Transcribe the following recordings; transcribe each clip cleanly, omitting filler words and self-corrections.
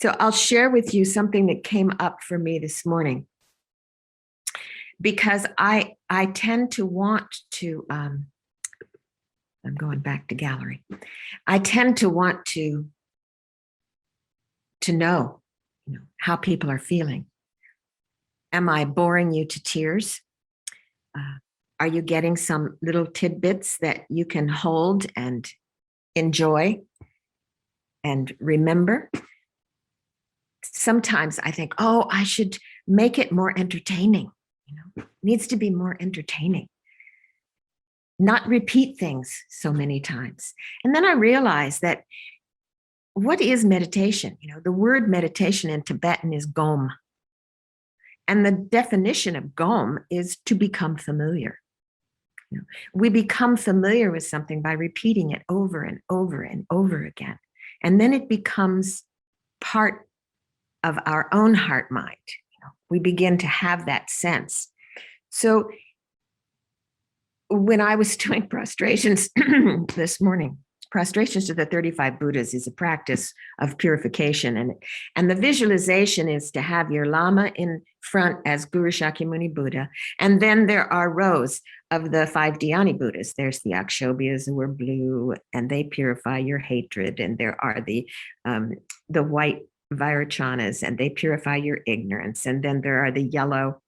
So I'll share with you something that came up for me this morning, because I tend to want to, I'm going back to gallery. I tend to want to know, how people are feeling. Am I boring you to tears? Are you getting some little tidbits that you can hold and enjoy and remember? Sometimes I think, oh, I should make it more entertaining. It needs to be more entertaining. Not repeat things so many times. And then I realized that what is meditation? The word meditation in Tibetan is gom. And the definition of gom is to become familiar. We become familiar with something by repeating it over and over and over again. And then it becomes part of our own heart mind. We begin to have that sense. So when I was doing prostrations this morning, prostrations to the 35 Buddhas is a practice of purification. And the visualization is to have your Lama in front as Guru Shakyamuni Buddha. And then there are rows of the 5 Dhyani Buddhas. There's the Akshobyas who are blue, and they purify your hatred. And there are the white Vairachanas, and they purify your ignorance. And then there are the yellow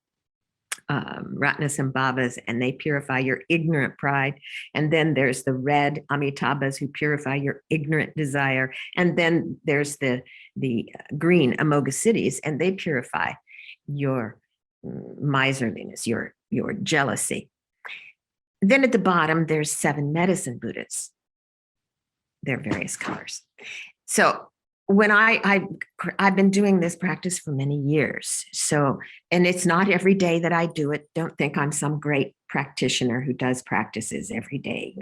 Ratnasambhavas, and they purify your ignorant pride. And then there's the red Amitabhas who purify your ignorant desire. And then there's the green Amoghasiddhis, and they purify your miserliness, your jealousy. Then at the bottom, there's 7 medicine Buddhas. They're various colors. So when I've been doing this practice for many years. So, and it's not every day that I do it. Don't think I'm some great practitioner who does practices every day.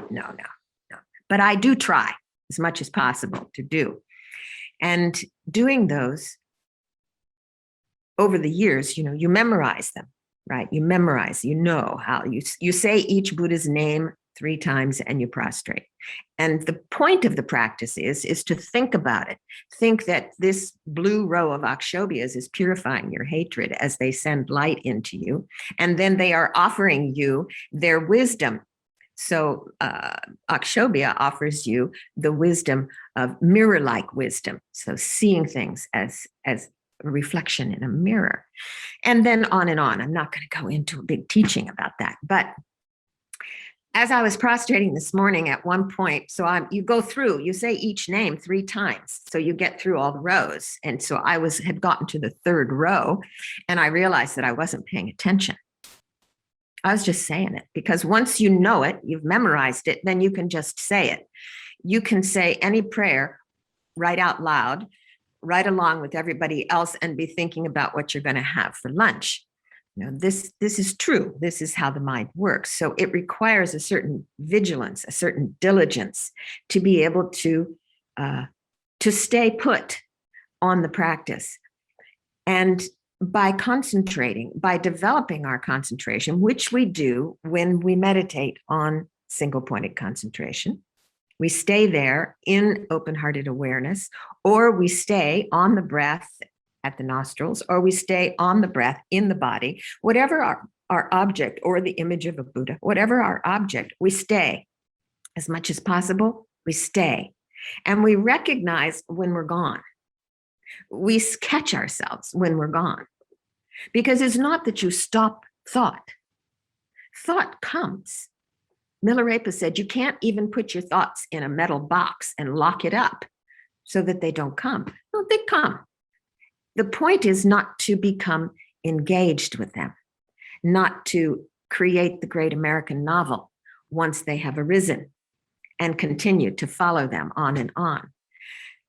No. But I do try as much as possible to do. And doing those over the years, you memorize them, right? You memorize, how you say each Buddha's name 3 times and you prostrate. And the point of the practice is to think about it. Think that this blue row of Akshobyas is purifying your hatred as they send light into you. And then they are offering you their wisdom. So Akshobhya offers you the wisdom of mirror-like wisdom. So seeing things as a reflection in a mirror. And then on and on. I'm not going to go into a big teaching about that, but as I was prostrating this morning at one point, so you go through, you say each name 3 times, so you get through all the rows. And so I had gotten to the 3rd row, and I realized that I wasn't paying attention. I was just saying it, because once you know it, you've memorized it, then you can just say it. You can say any prayer right out loud, right along with everybody else, and be thinking about what you're going to have for lunch. This is true. This is how the mind works. So it requires a certain vigilance, a certain diligence to be able to stay put on the practice. And by concentrating, by developing our concentration, which we do when we meditate on single-pointed concentration, we stay there in open-hearted awareness, or we stay on the breath at the nostrils, or we stay on the breath in the body, whatever our object, or the image of a Buddha, whatever our object, we stay. As much as possible, we stay. And we recognize when we're gone. We catch ourselves when we're gone. Because it's not that you stop thought. Thought comes. Milarepa said, you can't even put your thoughts in a metal box and lock it up so that they don't come. No, they come. The point is not to become engaged with them, not to create the great American novel once they have arisen and continue to follow them on and on.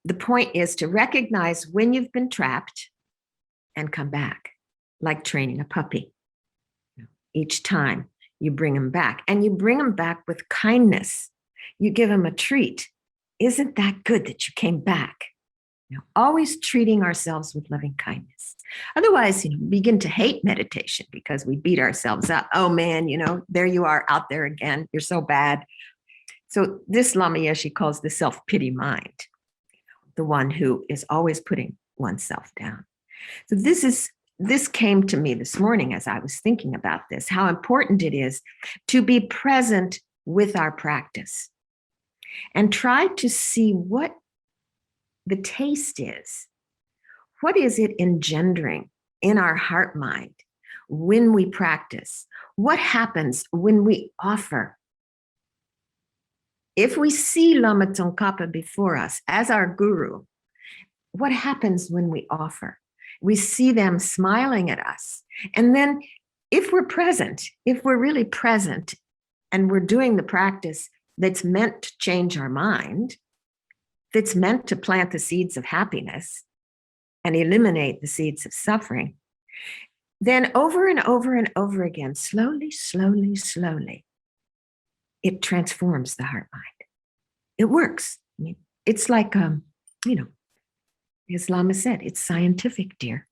The point is to recognize when you've been trapped and come back, like training a puppy. Each time you bring them back, and you bring them back with kindness. You give them a treat. Isn't that good that you came back? Always treating ourselves with loving kindness. Otherwise, we begin to hate meditation because we beat ourselves up. Oh man, there you are out there again. You're so bad. So this Lama Yeshe calls the self-pity mind. the one who is always putting oneself down. So this came to me this morning as I was thinking about this, how important it is to be present with our practice and try to see what the taste is. What is it engendering in our heart mind when we practice? What happens when we offer? If we see Lama Tsongkhapa before us as our guru, what happens when we offer? We see them smiling at us. And then if we're present, if we're really present and we're doing the practice that's meant to change our mind, that's meant to plant the seeds of happiness and eliminate the seeds of suffering, then over and over and over again, slowly, slowly, slowly, it transforms the heart mind. It works. I mean, it's like, as Lama said, it's scientific, dear.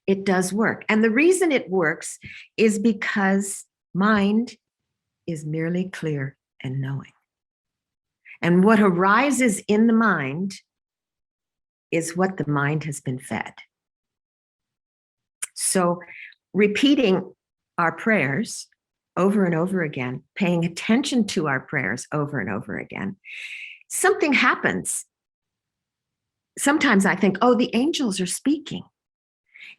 It does work. And the reason it works is because mind is merely clear and knowing. And what arises in the mind is what the mind has been fed. So repeating our prayers over and over again, paying attention to our prayers over and over again, something happens. Sometimes I think, oh, the angels are speaking.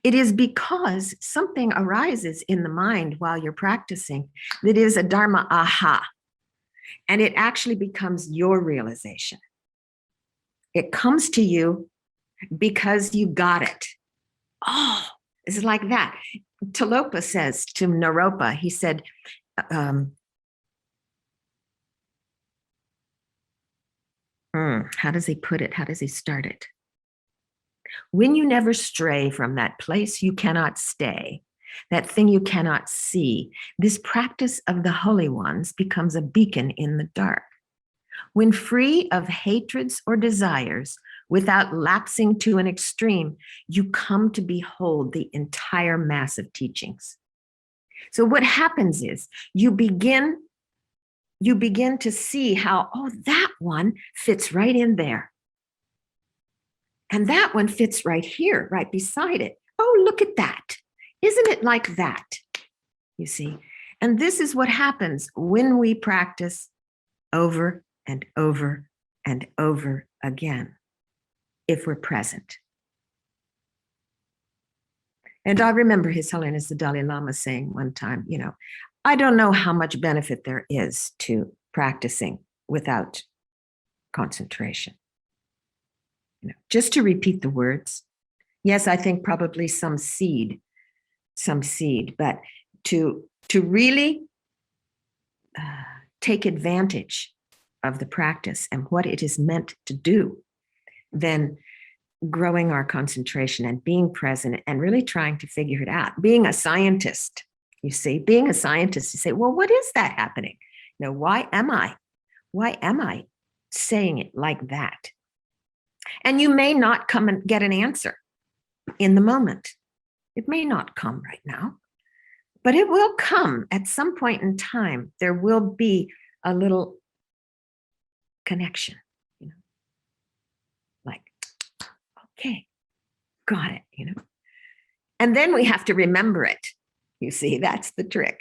It is because something arises in the mind while you're practicing that is a dharma aha. And it actually becomes your realization. It comes to you because you got it. Oh, it's like that. Tilopa says to Naropa, he said, how does he put it? How does he start it? When you never stray from that place you cannot stay, that thing you cannot see, this practice of the holy ones becomes a beacon in the dark. When free of hatreds or desires, without lapsing to an extreme, you come to behold the entire mass of teachings. So what happens is you begin to see how, oh, that one fits right in there. And that one fits right here, right beside it. Oh, look at that. Isn't it like that? You see? And this is what happens when we practice over and over and over again, if we're present. And I remember His Holiness the Dalai Lama saying one time, I don't know how much benefit there is to practicing without concentration. Just to repeat the words. Yes, I think probably some seed, but to really take advantage of the practice and what it is meant to do, then growing our concentration and being present and really trying to figure it out. Being a scientist, you see, you say, well, what is that happening? Why am I saying it like that? And you may not come and get an answer in the moment. It may not come right now, but it will come at some point in time. There will be a little connection, like, okay, got it, And then we have to remember it. You see, that's the trick.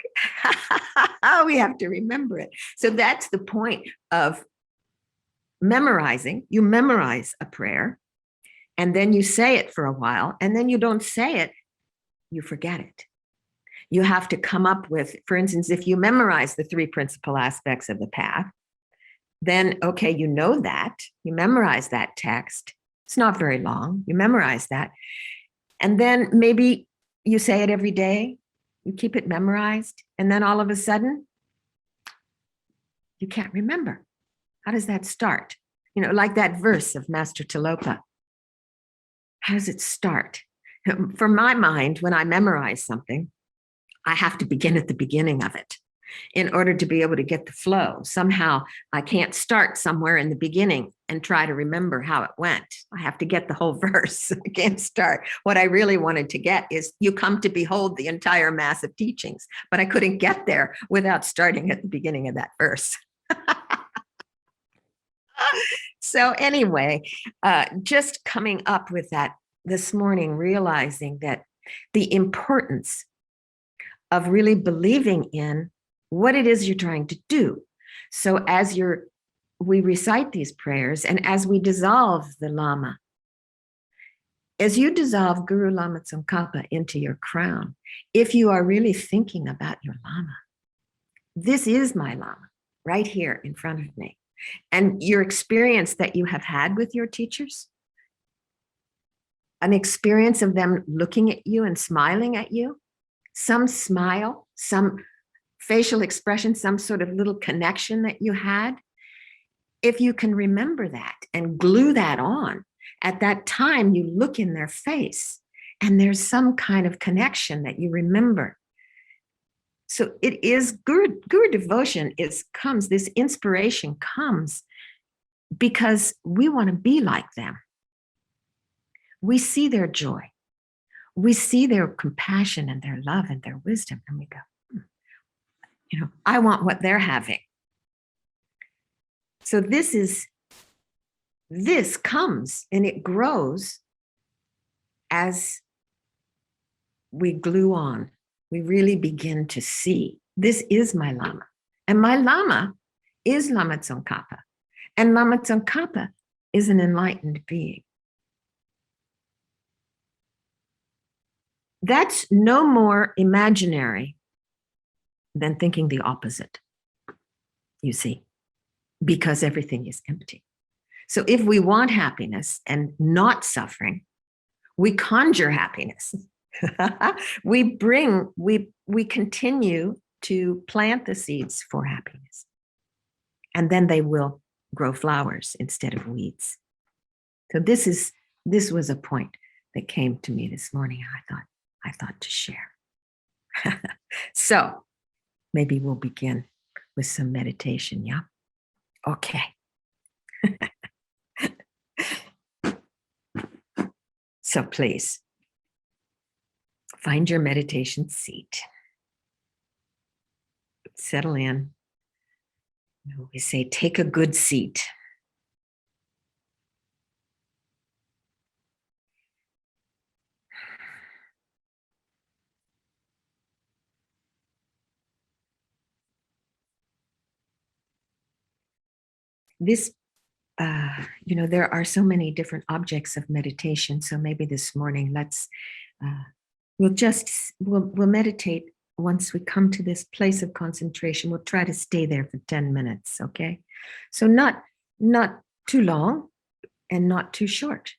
We have to remember it. So that's the point of memorizing. You memorize a prayer, and then you say it for a while, and then you don't say it, you forget it. You have to come up with, for instance, if you memorize the 3 principal aspects of the path, then, okay, you know that, you memorize that text. It's not very long. You memorize that. And then maybe you say it every day, you keep it memorized, and then all of a sudden, you can't remember. How does that start? Like that verse of Master Tilopa. How does it start? For my mind, when I memorize something, I have to begin at the beginning of it in order to be able to get the flow. Somehow I can't start somewhere in the beginning and try to remember how it went. I have to get the whole verse. I can't start. What I really wanted to get is you come to behold the entire mass of teachings, but I couldn't get there without starting at the beginning of that verse. So anyway, just coming up with that this morning, realizing that the importance of really believing in what it is you're trying to do. So as we recite these prayers, and as we dissolve the Lama, as you dissolve Guru Lama Tsongkhapa into your crown, if you are really thinking about your Lama, this is my Lama right here in front of me. And your experience that you have had with your teachers, an experience of them looking at you and smiling at you, some smile, some facial expression, some sort of little connection that you had. If you can remember that and glue that on, at that time you look in their face and there's some kind of connection that you remember. So it is Guru devotion comes, this inspiration comes because we want to be like them. We see their joy. We see their compassion and their love and their wisdom, and we go, I want what they're having. So this comes and it grows as we glue on. We really begin to see, this is my Lama. And my Lama is Lama Tsongkhapa. And Lama Tsongkhapa is an enlightened being. That's no more imaginary than thinking the opposite, you see, because everything is empty. So if we want happiness and not suffering, we conjure happiness. we continue to plant the seeds for happiness. And then they will grow flowers instead of weeds. So this was a point that came to me this morning. I thought to share. So maybe we'll begin with some meditation, yeah? Okay. So please, find your meditation seat. Settle in. We say, take a good seat. There are so many different objects of meditation. So maybe this morning, we'll meditate. Once we come to this place of concentration, we'll try to stay there for 10 minutes, okay? So not too long and not too short.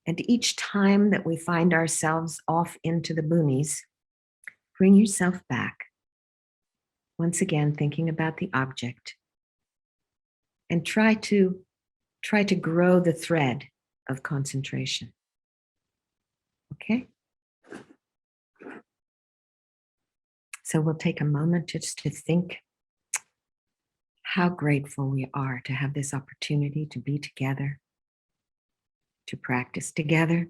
And each time that we find ourselves off into the boonies, bring yourself back. Once again, thinking about the object. And try to grow the thread of concentration. Okay? So we'll take a moment just to think how grateful we are to have this opportunity to be together, to practice together,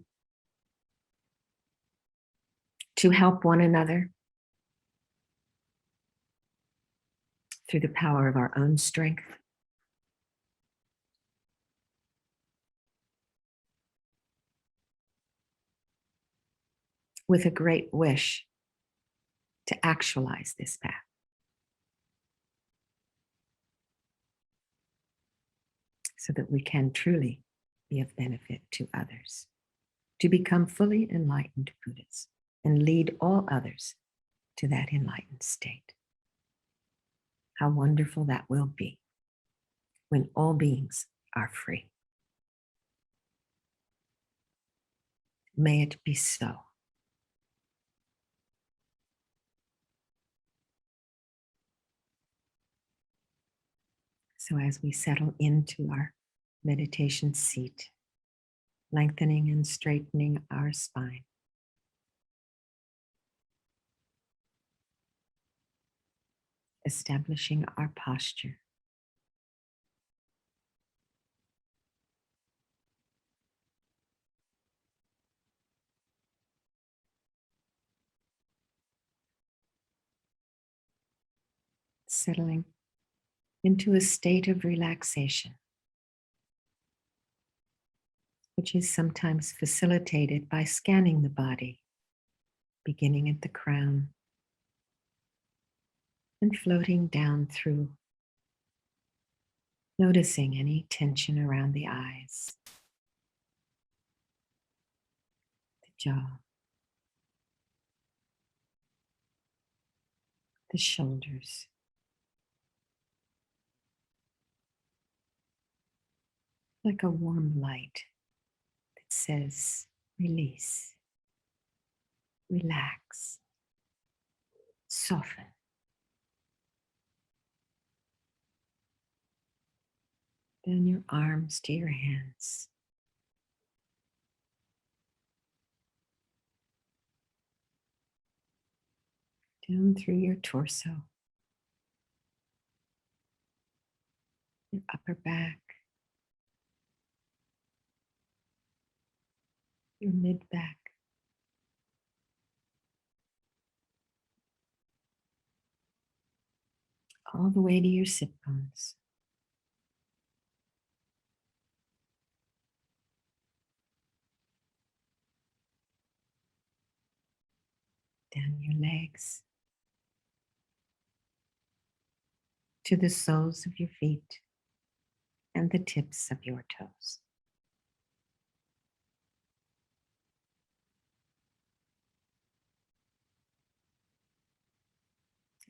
to help one another through the power of our own strength. With a great wish to actualize this path. So that we can truly be of benefit to others, to become fully enlightened Buddhas and lead all others to that enlightened state. How wonderful that will be when all beings are free. May it be so. So as we settle into our meditation seat, lengthening and straightening our spine, establishing our posture, settling into a state of relaxation, which is sometimes facilitated by scanning the body, beginning at the crown and floating down through, noticing any tension around the eyes, the jaw, the shoulders, like a warm light that says, release, relax, soften. Down your arms to your hands. Down through your torso, your upper back, your mid back, all the way to your sit bones. Down your legs, to the soles of your feet and the tips of your toes.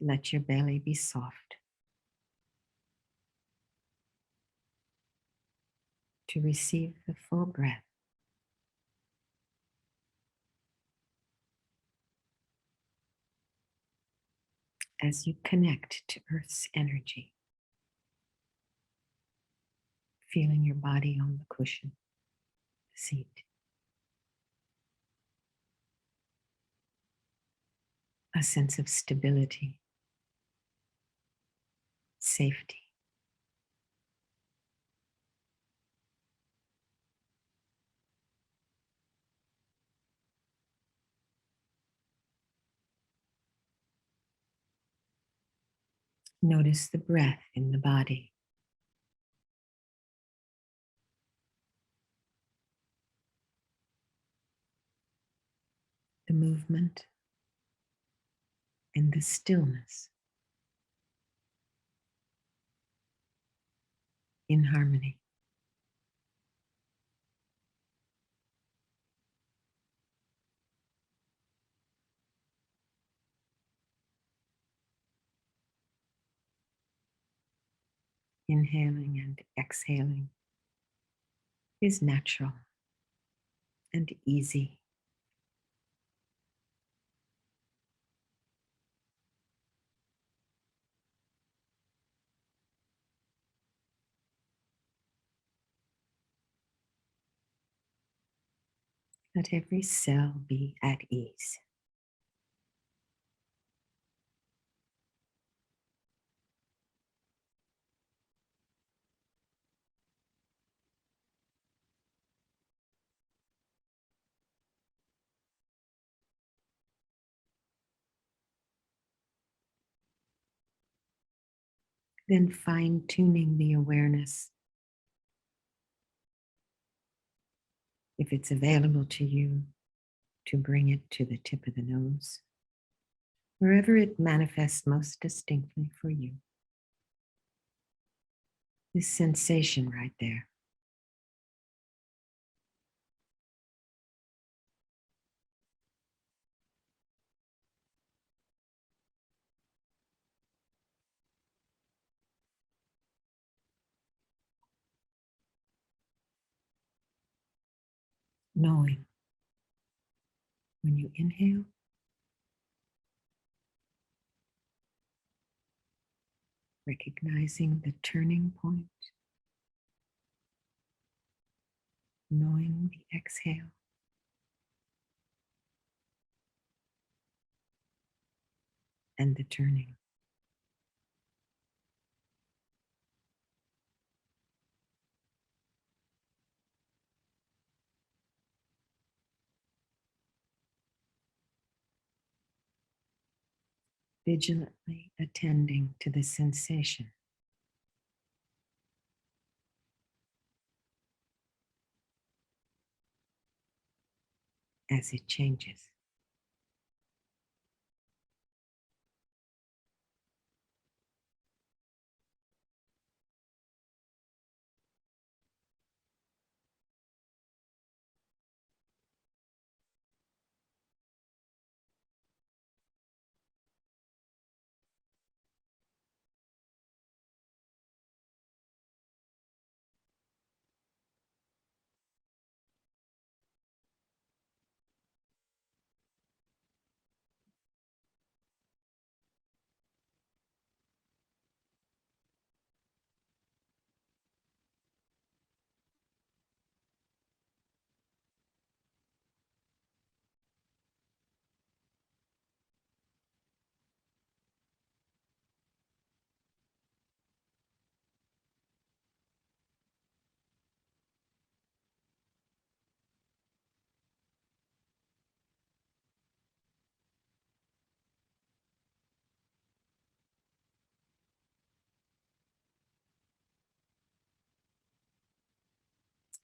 Let your belly be soft to receive the full breath. As you connect to Earth's energy, feeling your body on the cushion, the seat. A sense of stability, safety. Notice the breath in the body. The movement and the stillness in harmony. Inhaling and exhaling is natural and easy. Let every cell be at ease. Then fine-tuning the awareness, if it's available to you, to bring it to the tip of the nose, wherever it manifests most distinctly for you. This sensation right there. Knowing when you inhale, recognizing the turning point, knowing the exhale, and the turning. Vigilantly attending to the sensation as it changes.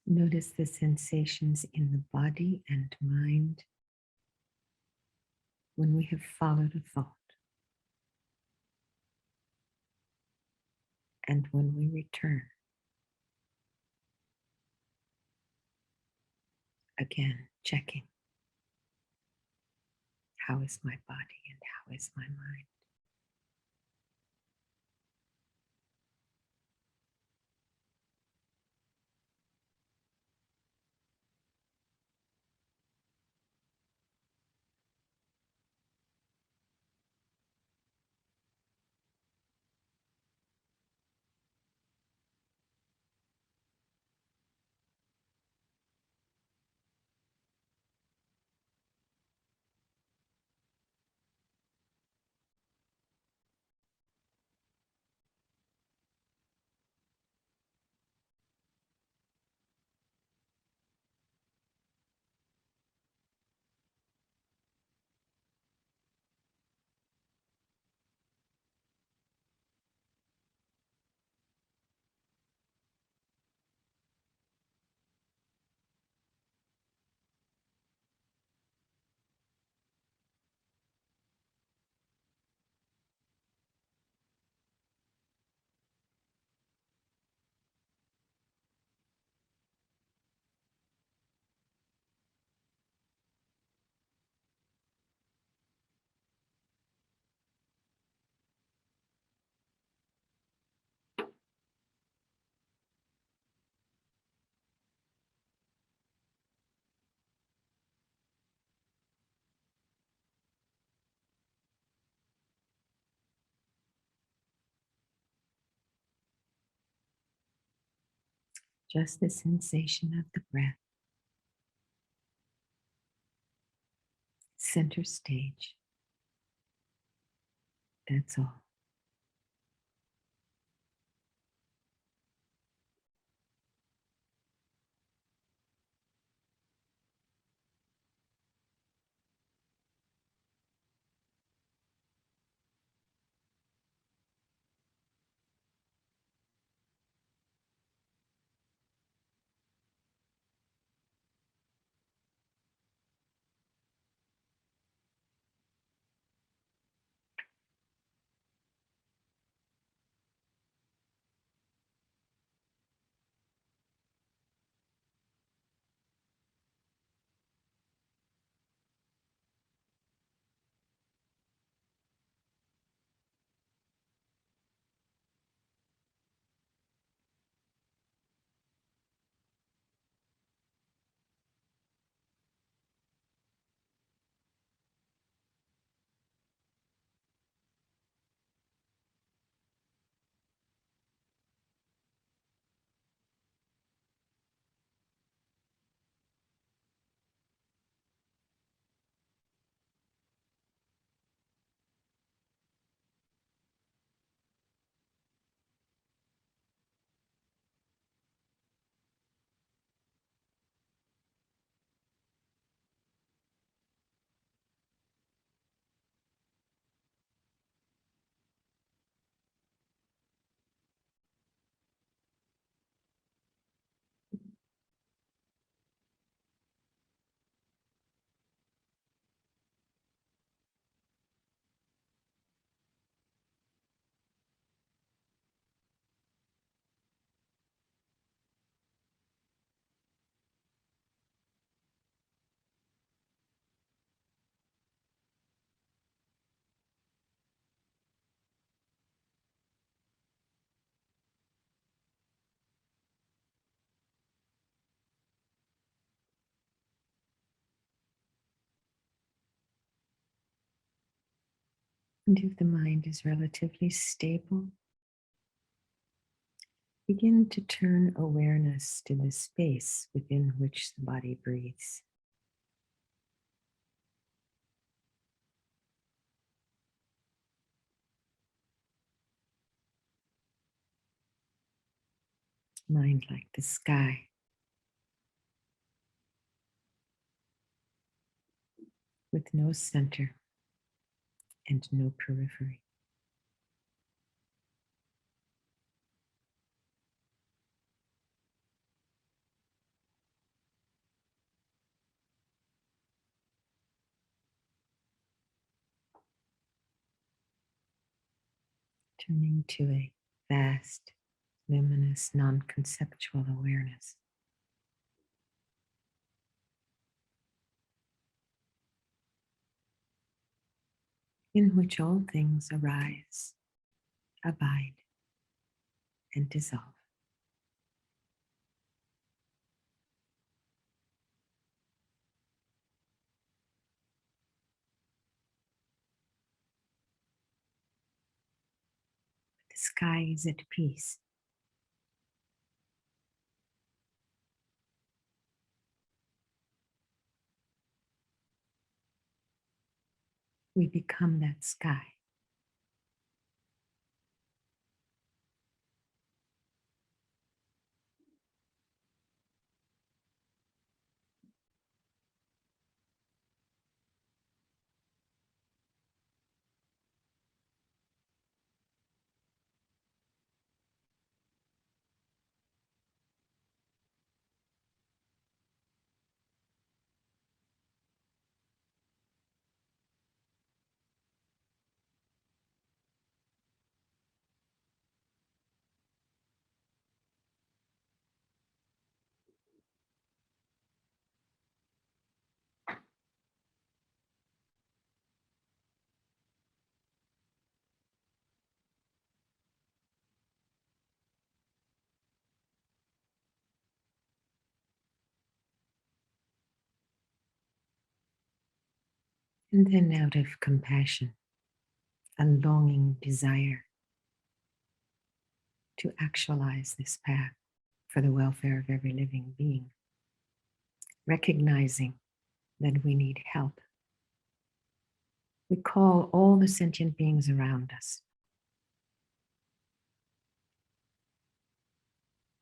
Notice the sensations in the body and mind when we have followed a thought and when we return. Again, checking. How is my body and how is my mind? Just the sensation of the breath, center stage. That's all. And if the mind is relatively stable, begin to turn awareness to the space within which the body breathes. Mind like the sky, with no center and no periphery. Turning to a vast, luminous, non-conceptual awareness. In which all things arise, abide, and dissolve. The sky is at peace. We become that sky. And then out of compassion, a longing desire to actualize this path for the welfare of every living being, recognizing that we need help. We call all the sentient beings around us.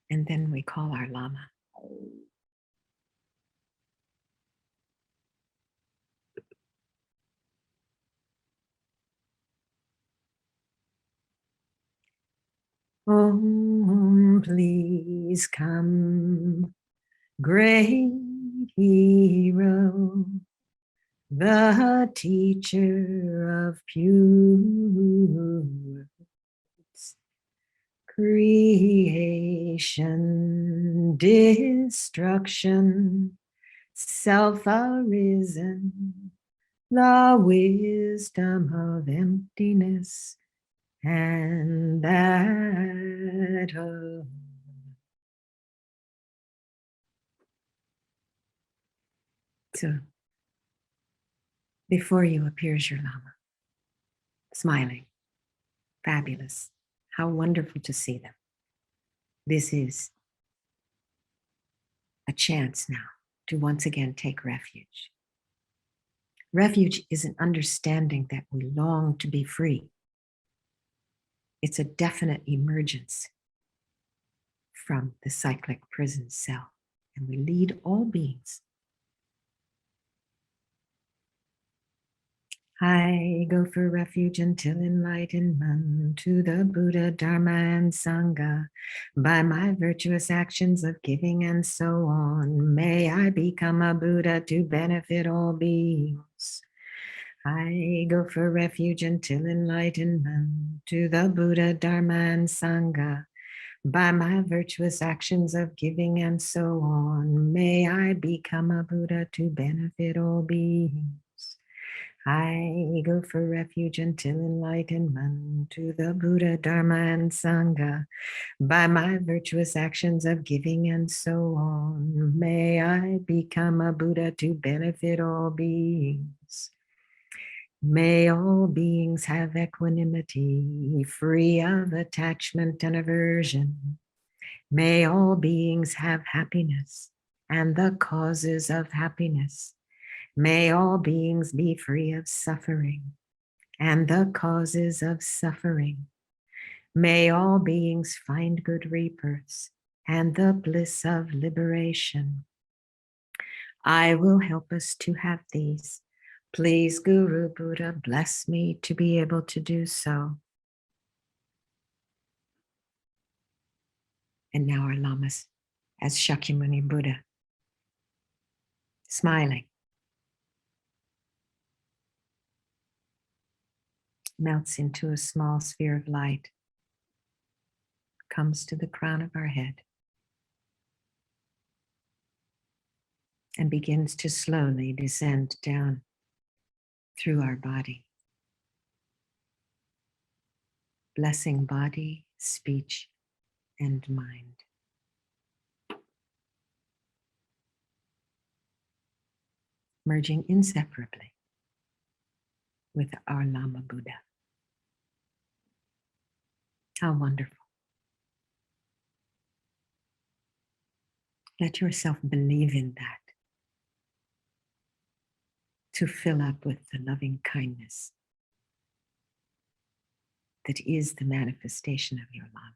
And then we call our Lama. Oh, please come, great hero, the teacher of pure words, creation, destruction, self-arisen, the wisdom of emptiness, and that of so before you appears your Lama, smiling, fabulous. How wonderful to see them. This is a chance now to once again take refuge. Refuge is an understanding that we long to be free. It's a definite emergence from the cyclic prison cell, and we lead all beings. I go for refuge until enlightenment to the Buddha, Dharma, and Sangha. By my virtuous actions of giving and so on, may I become a Buddha to benefit all beings. I go for refuge until enlightenment to the Buddha, Dharma, and Sangha. By my virtuous actions of giving and so on, may I become a Buddha to benefit all beings. I go for refuge until enlightenment to the Buddha, Dharma, and Sangha. By my virtuous actions of giving and so on, may I become a Buddha to benefit all beings. May all beings have equanimity, free of attachment and aversion. May all beings have happiness and the causes of happiness. May all beings be free of suffering and the causes of suffering. May all beings find good rebirths and the bliss of liberation. I will help us to have these. Please, Guru Buddha, bless me to be able to do so. And now our lamas, as Shakyamuni Buddha, smiling, melts into a small sphere of light, comes to the crown of our head, and begins to slowly descend down through our body, blessing body, speech, and mind. Merging inseparably with our Lama Buddha. How wonderful. Let yourself believe in that, to fill up with the loving kindness that is the manifestation of your Lama.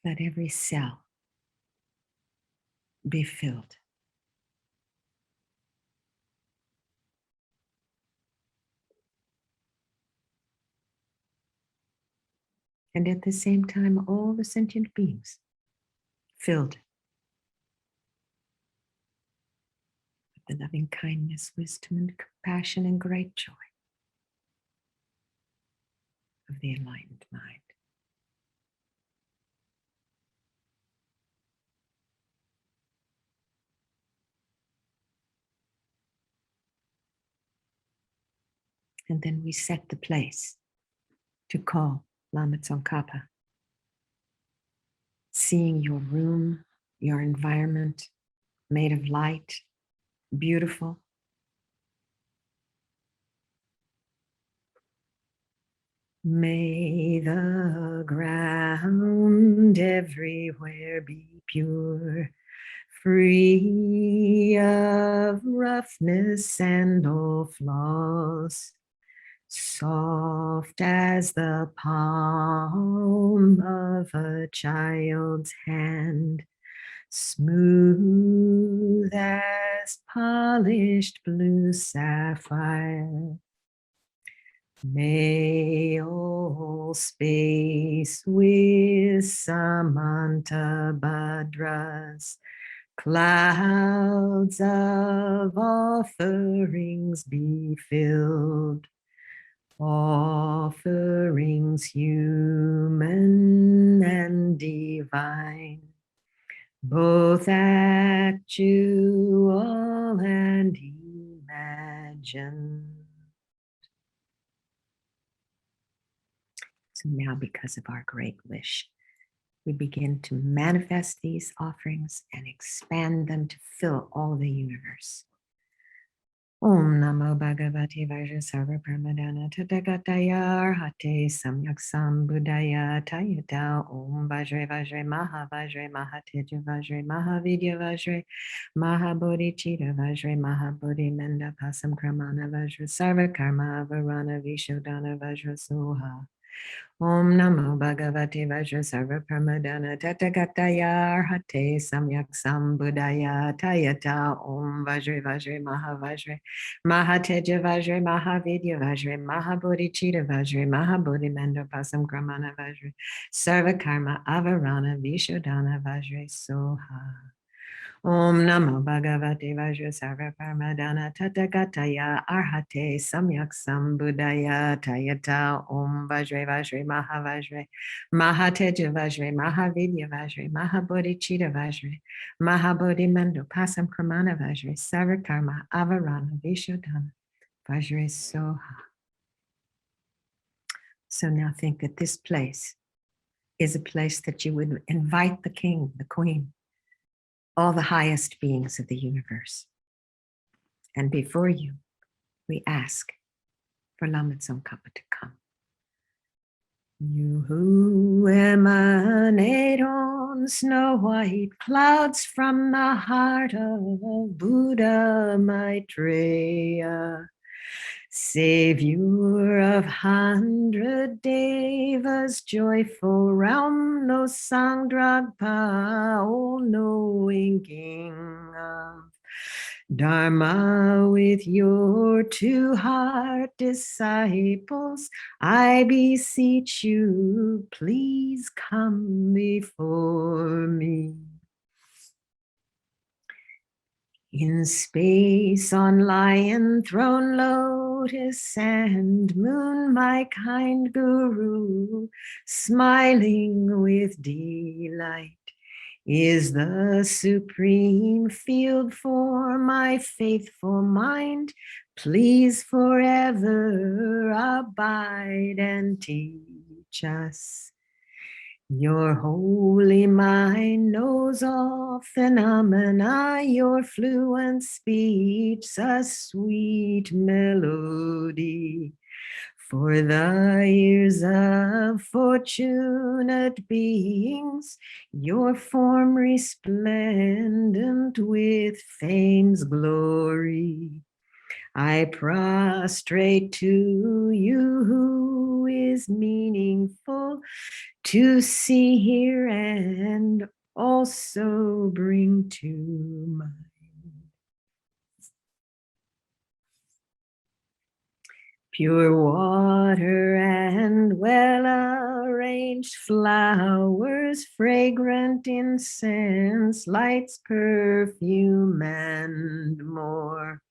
Let every cell be filled. And at the same time, all the sentient beings filled with the loving kindness, wisdom, and compassion and great joy of the enlightened mind. And then we set the place to call Lama Tsongkhapa, seeing your room, your environment made of light, beautiful. May the ground everywhere be pure, free of roughness and all flaws, soft as the palm of a child's hand, smooth as polished blue sapphire. May all space with Samanta Bhadras, clouds of offerings be filled, offerings human and divine, both actual and imagined. So now, because of our great wish, we begin to manifest these offerings and expand them to fill all the universe. Om Namo Bhagavate Vajrasarva Paramadana Tathagata Arhate Samyak Sambuddhaya Tayata Om Vajre Vajre Maha Vajre Mahateja Vajre Mahavidya Vajre Mahabodhichitta Vajre Mahabodhi Menda Pasam Kramana Vajra Sarva Karma Avarana Vishodana Vajra Soha. Om Namo Bhagavate Vajra Sarva Paramadana Tathagataya Arhate Samyak Sambuddhaya Tayata Om Vajre Vajre Mahavajre Mahateja Vajre Mahavidya Vajre Mahabodhichitta Vajre Mahabodhi Manda Pasam Kramana Vajre Sarva Karma Avarana Vishodana Vajre Soha. Om Namo Bhagavate Vajra Sarva Paramadana Tathagataya Arhate Samyak Sambuddhaya Tayata Om Vajre Vajre Mahavajre Mahateja Vajre Mahavidya Vajre Mahabodhichitta Vajre Mahabodhi Mando Pasam Kramana Vajre Sarva Karma Avarana Vishodana Vajre Soha. So now think that this place is a place that you would invite the king, the queen, all the highest beings of the universe. And before you, we ask for Lama Tsongkhapa to come. You who emanate on snow white clouds from the heart of Buddha Maitreya, Savior of 100 devas, joyful realm, no Sangdragpa, all-knowing king of Dharma, with your two-heart disciples, I beseech you, please come before me. In space, on lion throne, lotus and moon, my kind guru, smiling with delight, is the supreme field for my faithful mind. Please forever abide and teach us. Your holy mind knows all phenomena, your fluent speech a sweet melody. For the ears of fortunate beings, your form resplendent with fame's glory. I prostrate to you who is meaningful to see, hear, and also bring to mind. Pure water and well-arranged flowers, fragrant incense, lights, perfume, and more.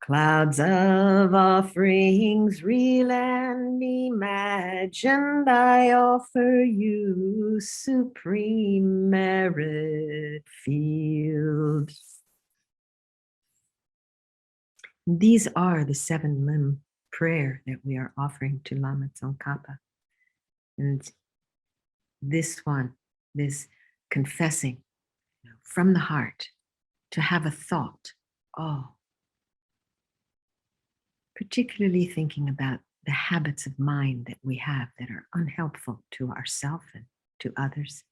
Clouds of offerings, real and imagined, I offer you, supreme merit field. These are the 7-limb prayer that we are offering to Lama Tsongkhapa. And this one, this confessing from the heart, to have a thought, particularly thinking about the habits of mind that we have that are unhelpful to ourselves and to others,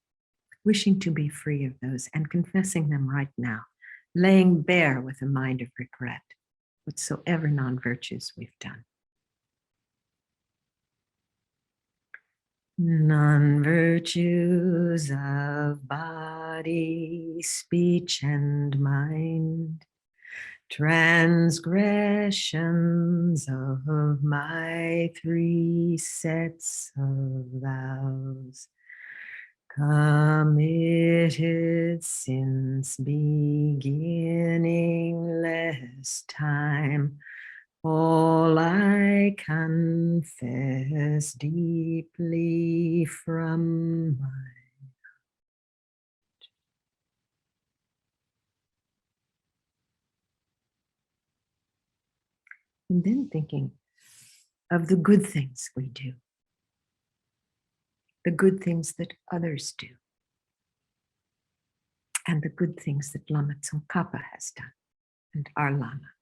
wishing to be free of those and confessing them right now, laying bare with a mind of regret whatsoever non-virtues we've done. Non-virtues of body, speech, and mind, transgressions of my 3 sets of vows, committed since beginningless time, all I confess deeply from my and then thinking of the good things we do, the good things that others do, and the good things that Lama Tsongkhapa has done, and our Lama.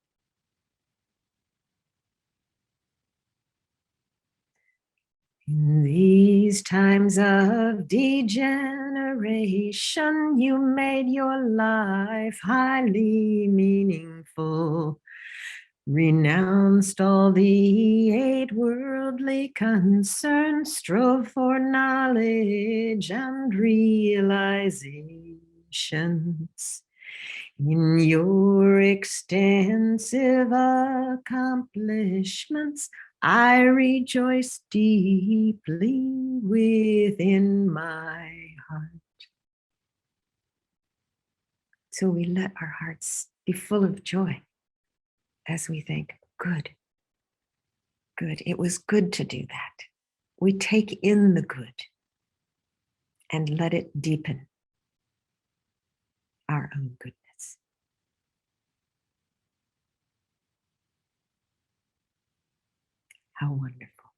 In these times of degeneration, you made your life highly meaningful, renounced all the 8 worldly concerns, strove for knowledge and realizations. In your extensive accomplishments, I rejoice deeply within my heart. So we let our hearts be full of joy as we think, good, good. It was good to do that. We take in the good and let it deepen our own goodness. How wonderful.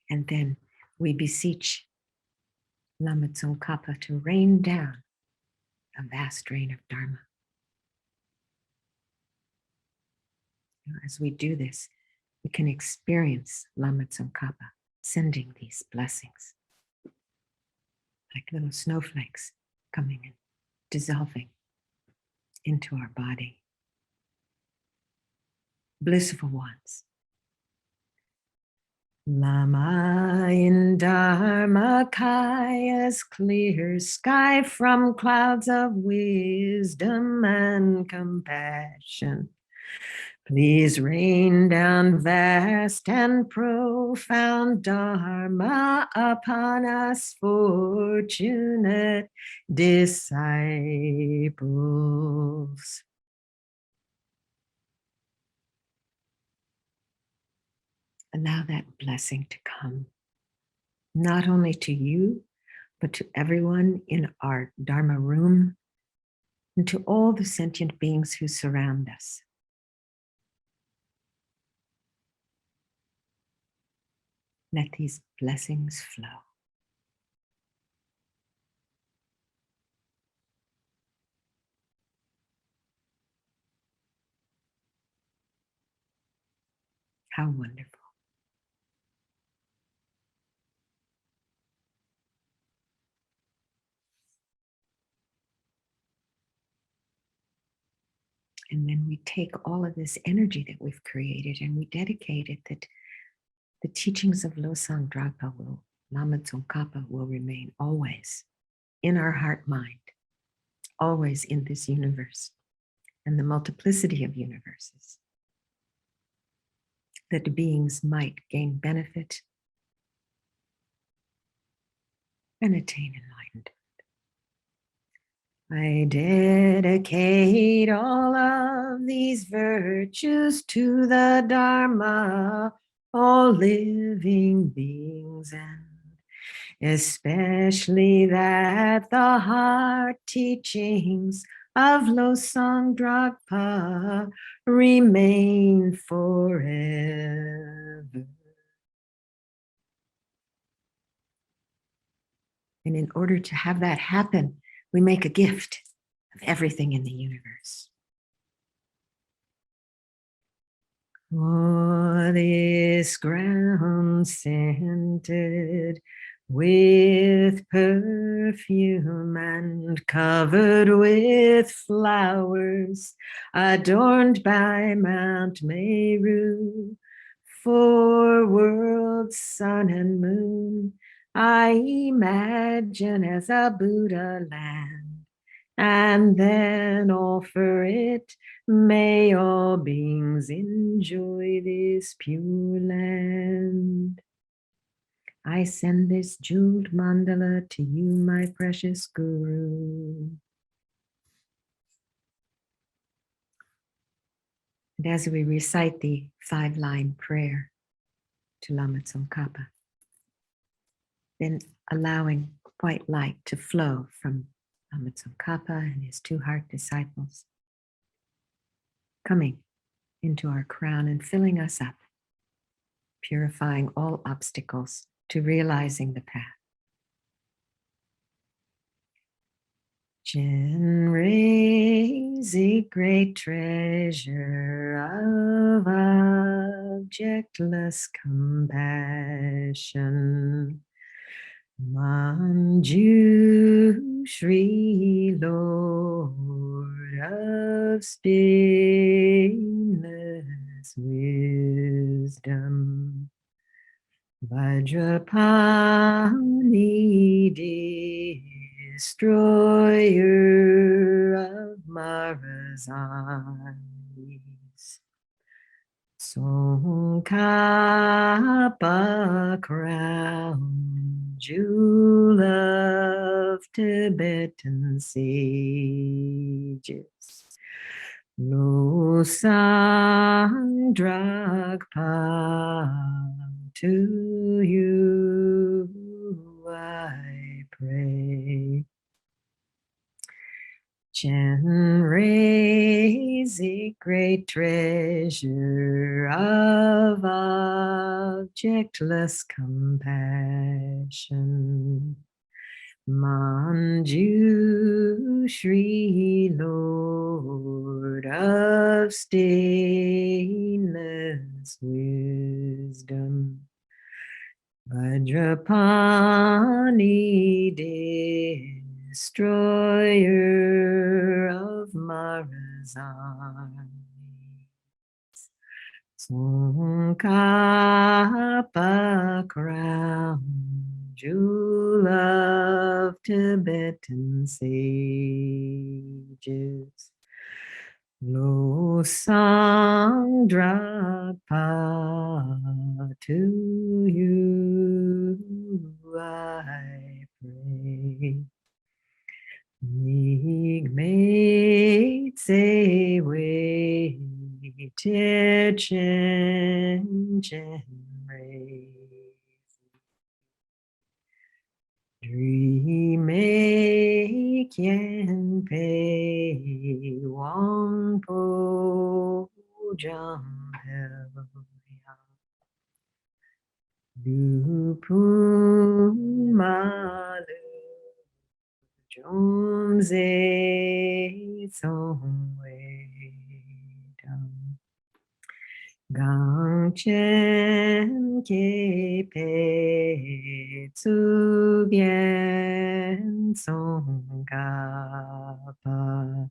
And then we beseech Lama Tsongkhapa to rain down a vast rain of Dharma. As we do this, we can experience Lama Tsongkhapa sending these blessings like little snowflakes coming and dissolving into our body. Blissful ones. Lama in Dharmakaya's clear sky from clouds of wisdom and compassion. Please rain down vast and profound Dharma upon us fortunate disciples. Allow that blessing to come, not only to you, but to everyone in our Dharma room and to all the sentient beings who surround us. Let these blessings flow. How wonderful. And then we take all of this energy that we've created and we dedicate it that the teachings of Losang Dragpa will, Lama Tsongkhapa will remain always in our heart mind, always in this universe and the multiplicity of universes, that beings might gain benefit and attain enlightenment. I dedicate all of these virtues to the Dharma, all living beings, and especially that the heart teachings of Losang Dragpa remain forever. And in order to have that happen, we make a gift of everything in the universe. Oh, this ground scented with perfume and covered with flowers, adorned by Mount Meru, 4 worlds, sun and moon, I imagine as a Buddha land, and then offer it. May all beings enjoy this pure land. I send this jeweled mandala to you, my precious Guru. And as we recite the 5-line prayer to Lama Tsongkhapa, then allowing white light to flow from Lama Tsongkhapa and his 2 heart disciples, coming into our crown and filling us up, purifying all obstacles to realizing the path. Raise a great treasure of objectless compassion. Manju Shri Lord of stainless wisdom, Vajrapani destroyer of Mara's eyes, Tsongkhapa crown, jewel of Tibetan sages, Losang Dragpa, to you I pray. Raise a great treasure of objectless compassion. Manju Shri Lord of stainless wisdom, Vajrapani destroyer of Mara's army, Tsongkhapa crown, jewel of Tibetan sages, Losang Drapa, to you I pray. Migmate say we chen chen dream make and pay wang po jam hell du pun malu Jon Gang Chen Ke Pe Tzu Bien Song Ga Pa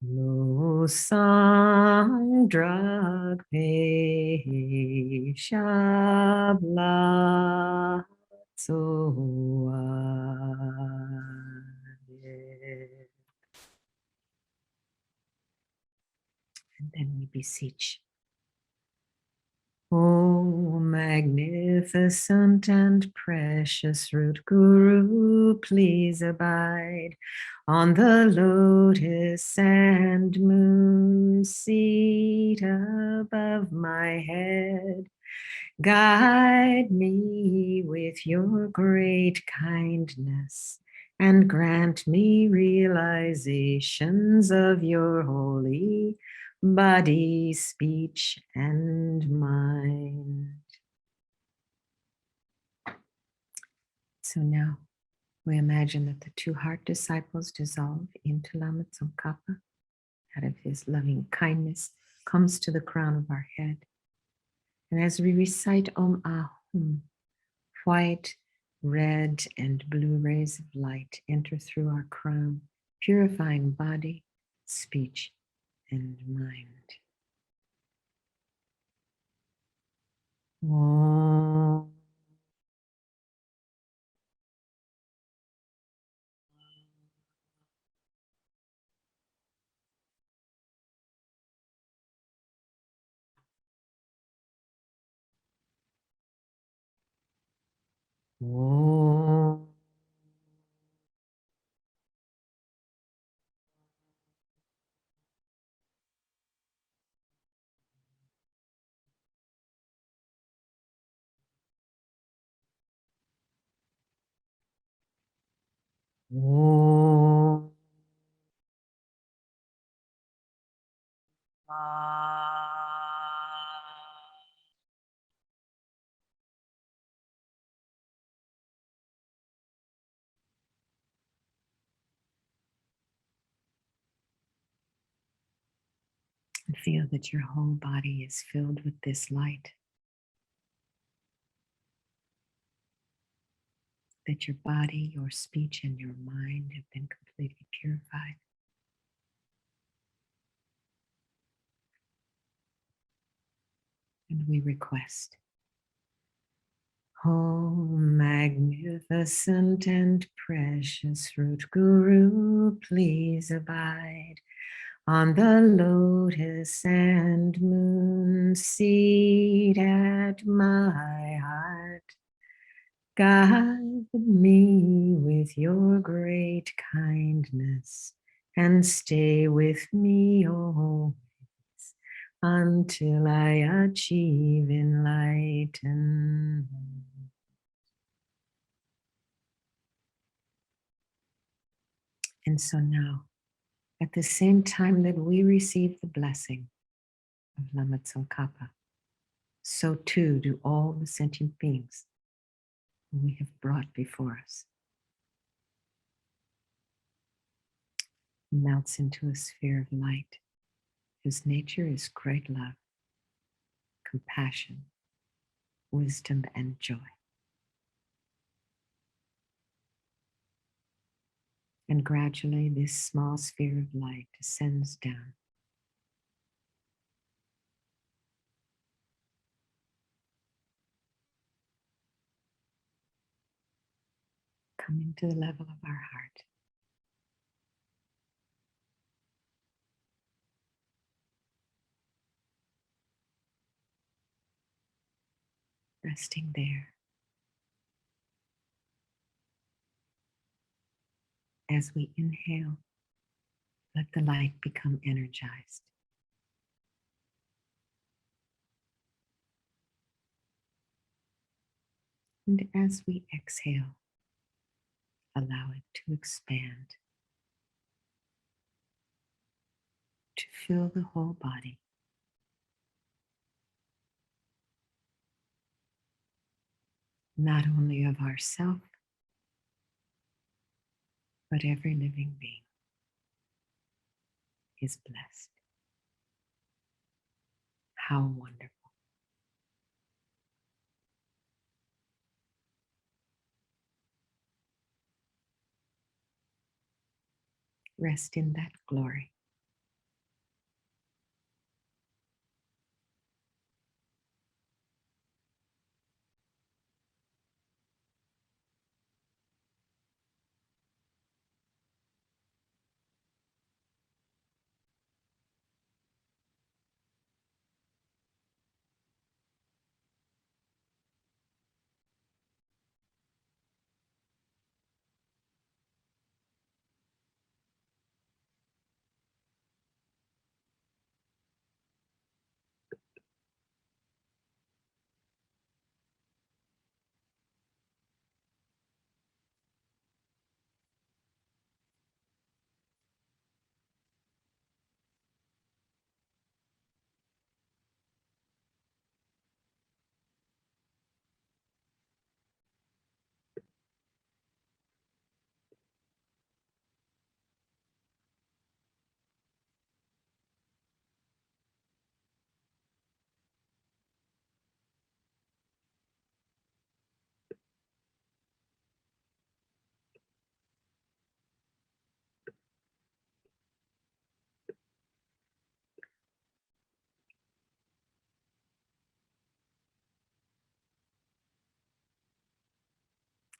Lo Sang Drag Pe Shab La Tzu And then we beseech, O magnificent and precious root Guru, please abide on the lotus sand moon seat above my head. Guide me with your great kindness and grant me realizations of your holy body, speech, and mind. So now we imagine that the two heart disciples dissolve into Lama Tsongkhapa. Out of his loving kindness comes to the crown of our head. And as we recite Om Ahum, white, red, and blue rays of light enter through our crown, purifying body, speech, and mind. Om. Om. Om. And feel that your whole body is filled with this light. That your body, your speech, and your mind have been completely purified. And we request, oh, magnificent and precious root Guru, please abide on the lotus and moon seat at my heart. Guide me with your great kindness and stay with me always until I achieve enlightenment. And so now, at the same time that we receive the blessing of Lama Tsongkhapa, so too do all the sentient beings whom we have brought before us. He melts into a sphere of light whose nature is great love, compassion, wisdom, and joy. And gradually this small sphere of light descends down, coming to the level of our heart. Resting there as we inhale, let the light become energized. And as we exhale, allow it to expand, to fill the whole body. Not only of ourself, but every living being is blessed. How wonderful. Rest in that glory.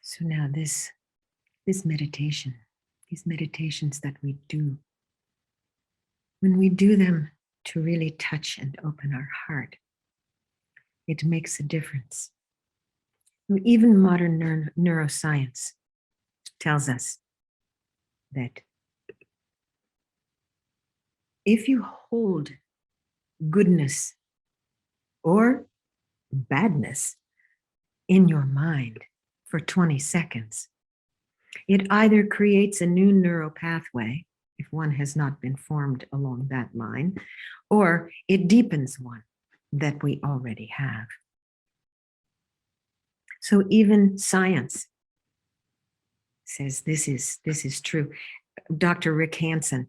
So now this meditation, these meditations that we do, when we do them to really touch and open our heart, it makes a difference. Even modern neuroscience tells us that if you hold goodness or badness in your mind for 20 seconds, it either creates a new neural pathway, if one has not been formed along that line, or it deepens one that we already have. So even science says this is true. Dr. Rick Hansen,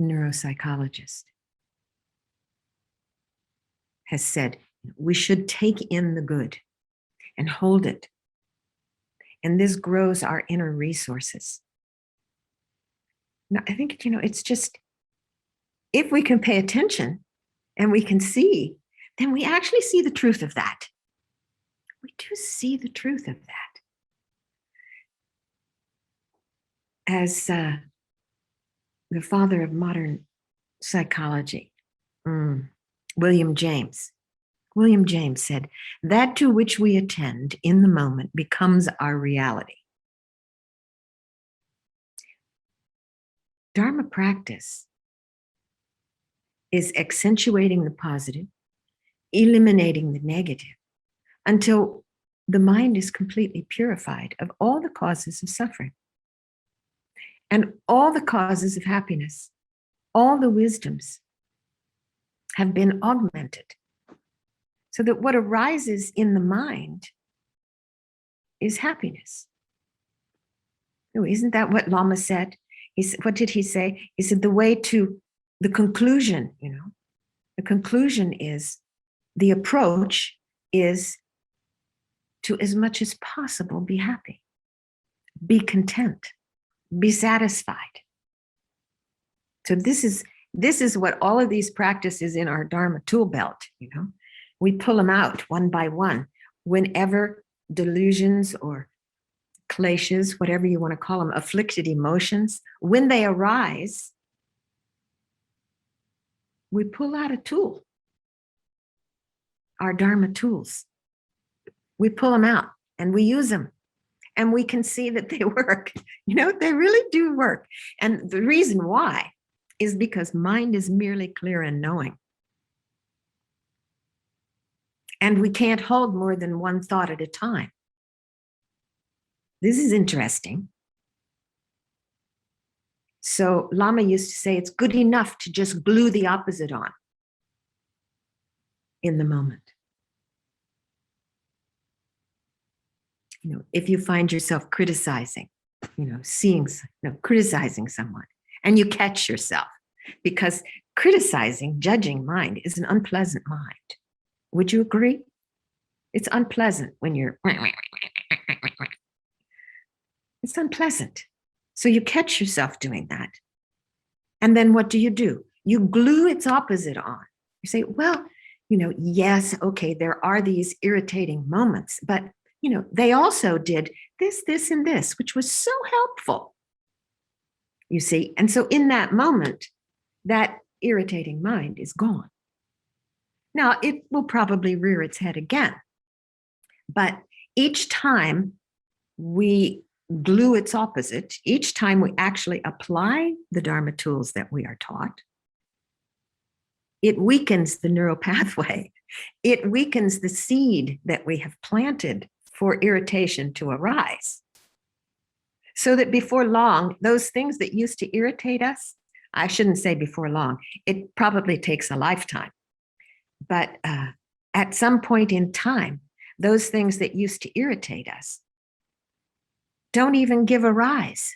neuropsychologist, has said we should take in the good and hold it. And this grows our inner resources. Now, I think, it's just, if we can pay attention and we can see, then we actually see the truth of that. We do see the truth of that. As the father of modern psychology, William James said, that to which we attend in the moment becomes our reality. Dharma practice is accentuating the positive, eliminating the negative, until the mind is completely purified of all the causes of suffering and all the causes of happiness. All the wisdoms have been augmented So that what arises in the mind is happiness. No, isn't that what Lama said? What did he say? He said the way to the conclusion, the conclusion is, the approach is to, as much as possible, be happy, be content, be satisfied. So this is what all of these practices in our Dharma tool belt, we pull them out one by one. Whenever delusions or kleshas, whatever you want to call them, afflicted emotions, when they arise, we pull out a tool, our Dharma tools. We pull them out and we use them, and we can see that they work. They really do work. And the reason why is because mind is merely clear and knowing. And we can't hold more than one thought at a time. This is interesting. So Lama used to say it's good enough to just glue the opposite on in the moment. If you find yourself criticizing, criticizing someone, and you catch yourself, because criticizing, judging mind is an unpleasant mind. Would you agree? It's unpleasant when you're, it's unpleasant. So you catch yourself doing that. And then what do? You glue its opposite on. You say, well, yes, okay, there are these irritating moments, but they also did this, this, and this, which was so helpful. You see, and so in that moment, that irritating mind is gone. Now, it will probably rear its head again. But each time we glue its opposite, each time we actually apply the Dharma tools that we are taught, it weakens the neural pathway. It weakens the seed that we have planted for irritation to arise. So that before long, those things that used to irritate us, I shouldn't say before long, it probably takes a lifetime. But at some point in time, those things that used to irritate us don't even give a rise.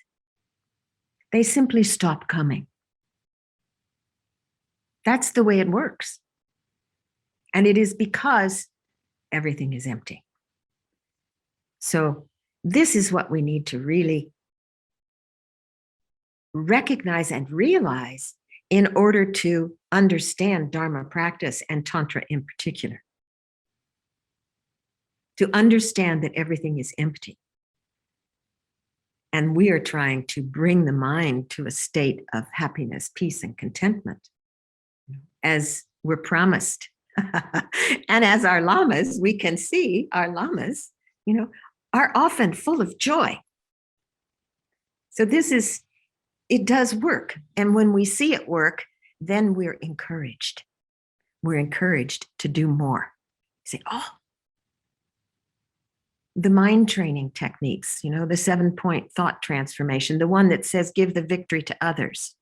They simply stop coming. That's the way it works. And it is because everything is empty. So this is what we need to really recognize and realize in order to understand Dharma practice and Tantra in particular. To understand that everything is empty. And we are trying to bring the mind to a state of happiness, peace, and contentment, as we're promised. And as our lamas, we can see our lamas, are often full of joy. So it does work. And when we see it work, then we're encouraged. We're encouraged to do more. Say, the mind training techniques, the 7-point thought transformation, the one that says, give the victory to others.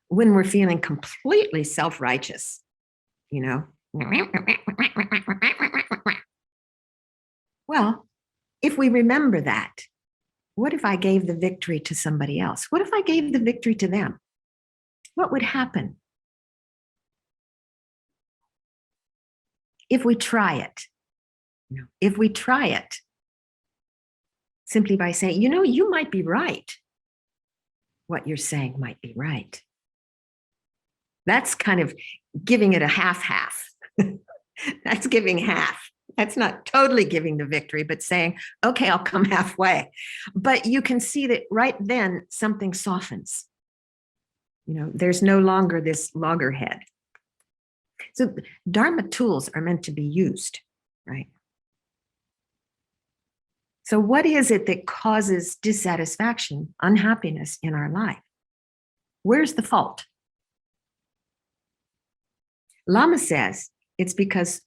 When we're feeling completely self-righteous, well, if we remember that, what if I gave the victory to somebody else? What if I gave the victory to them? What would happen? If we try it, if we try it simply by saying, you might be right. What you're saying might be right. That's kind of giving it a half-half. That's giving half. That's not totally giving the victory, but saying, okay, I'll come halfway. But you can see that right then something softens. There's no longer this loggerhead. So Dharma tools are meant to be used, right? So what is it that causes dissatisfaction, unhappiness in our life? Where's the fault? Lama says it's because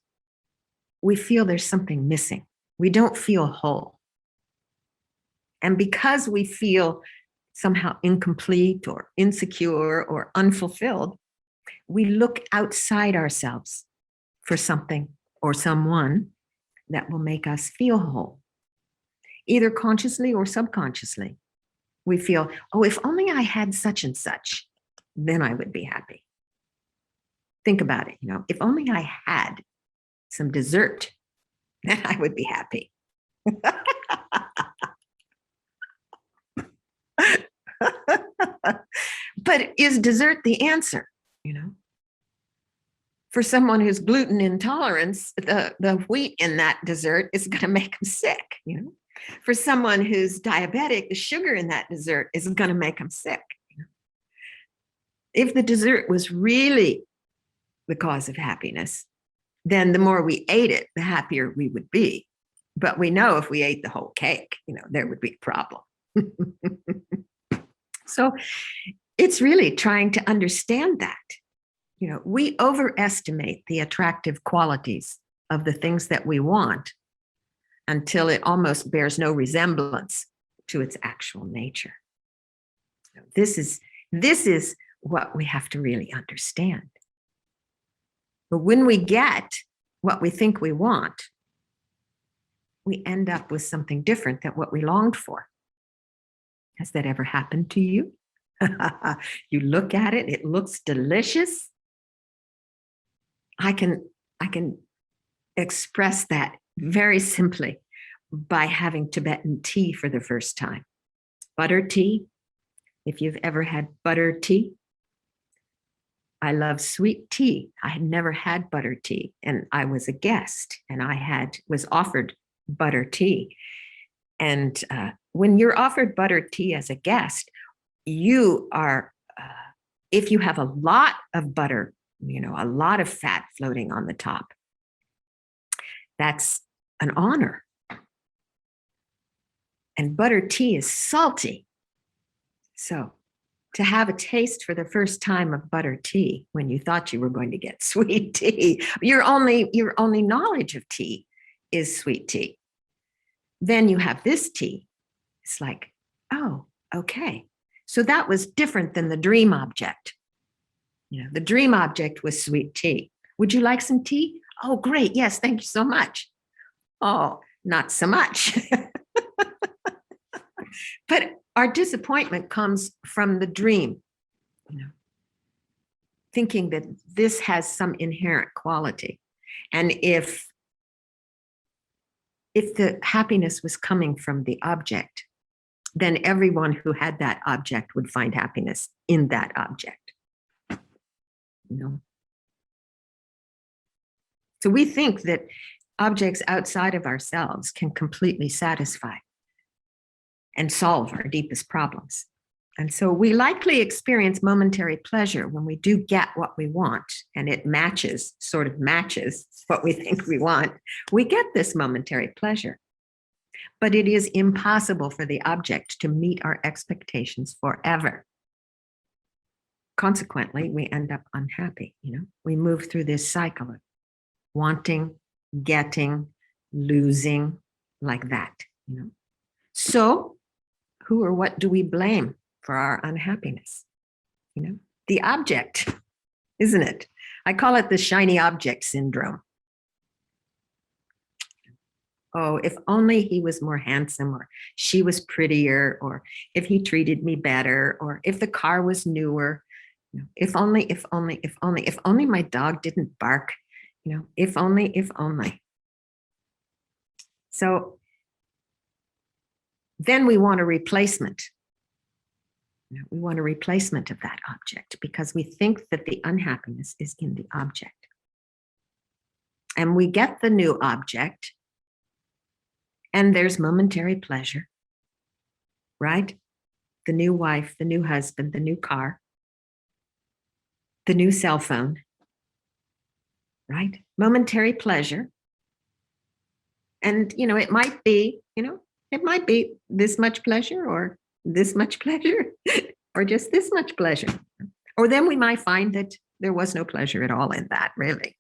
we feel there's something missing. We don't feel whole. And because we feel somehow incomplete or insecure or unfulfilled, we look outside ourselves for something or someone that will make us feel whole, either consciously or subconsciously. We feel, oh, if only I had such and such, then I would be happy. Think about it, if only I had some dessert, then I would be happy. But is dessert the answer? For someone who's gluten intolerance, the wheat in that dessert is going to make them sick. For someone who's diabetic, the sugar in that dessert is going to make them sick. If the dessert was really the cause of happiness, then the more we ate it, the happier we would be. But we know if we ate the whole cake, there would be a problem. So it's really trying to understand that. We overestimate the attractive qualities of the things that we want until it almost bears no resemblance to its actual nature. This is what we have to really understand. But when we get what we think we want, we end up with something different than what we longed for. Has that ever happened to you? You look at it, it looks delicious. I can express that very simply by having Tibetan tea for the first time. Butter tea, if you've ever had butter tea. I love sweet tea. I had never had butter tea, and I was a guest, and was offered butter tea. And when you're offered butter tea as a guest, you are, if you have a lot of butter, a lot of fat floating on the top, that's an honor. And butter tea is salty. So to have a taste for the first time of butter tea when you thought you were going to get sweet tea, your only knowledge of tea is sweet tea. Then you have this tea. It's like, oh, okay. So that was different than the dream object. The dream object was sweet tea. Would you like some tea? Oh, great. Yes, thank you so much. Oh, not so much. But our disappointment comes from the dream, thinking that this has some inherent quality. And if the happiness was coming from the object, then everyone who had that object would find happiness in that object. So we think that objects outside of ourselves can completely satisfy and solve our deepest problems. And so we likely experience momentary pleasure when we do get what we want, and it sort of matches what we think we want. We get this momentary pleasure, but it is impossible for the object to meet our expectations forever. Consequently, we end up unhappy. We move through this cycle of wanting, getting, losing, like that. So who or what do we blame for our unhappiness? The object, isn't it? I call it the shiny object syndrome. Oh, if only he was more handsome, or she was prettier, or if he treated me better, or if the car was newer. If only my dog didn't bark, if only. So then we want a replacement. We want a replacement of that object because we think that the unhappiness is in the object. And we get the new object, and there's momentary pleasure, right? The new wife, the new husband, the new car, the new cell phone, right? Momentary pleasure. And, it might be this much pleasure, or this much pleasure, or just this much pleasure. Or then we might find that there was no pleasure at all in that, really.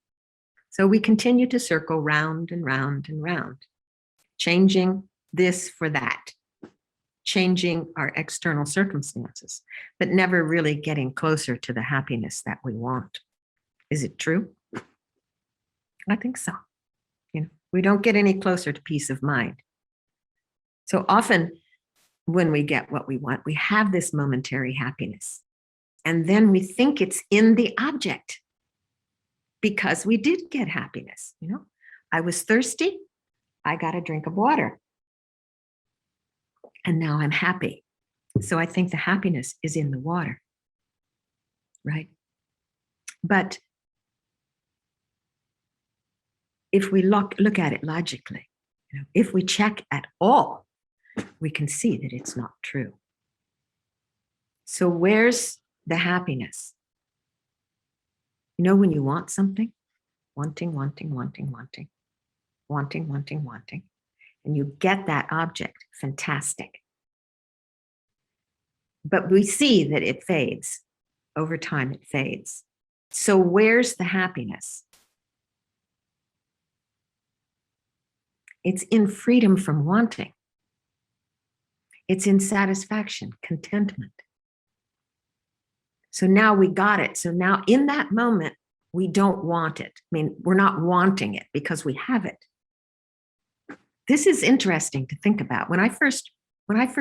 So we continue to circle round and round and round, changing this for that, changing our external circumstances, but never really getting closer to the happiness that we want. Is it true? I think so. We don't get any closer to peace of mind. So often when we get what we want, we have this momentary happiness. And then we think it's in the object because we did get happiness. I was thirsty. I got a drink of water. And now I'm happy. So I think the happiness is in the water, right? But if we look at it logically, if we check at all, we can see that it's not true. So where's the happiness? When you want something, wanting, and you get that object, fantastic. But we see that it fades. Over time, it fades. So where's the happiness? It's in freedom from wanting. It's in satisfaction, contentment. So now we got it. So now in that moment, we don't want it. We're not wanting it because we have it. This is interesting to think about. When I first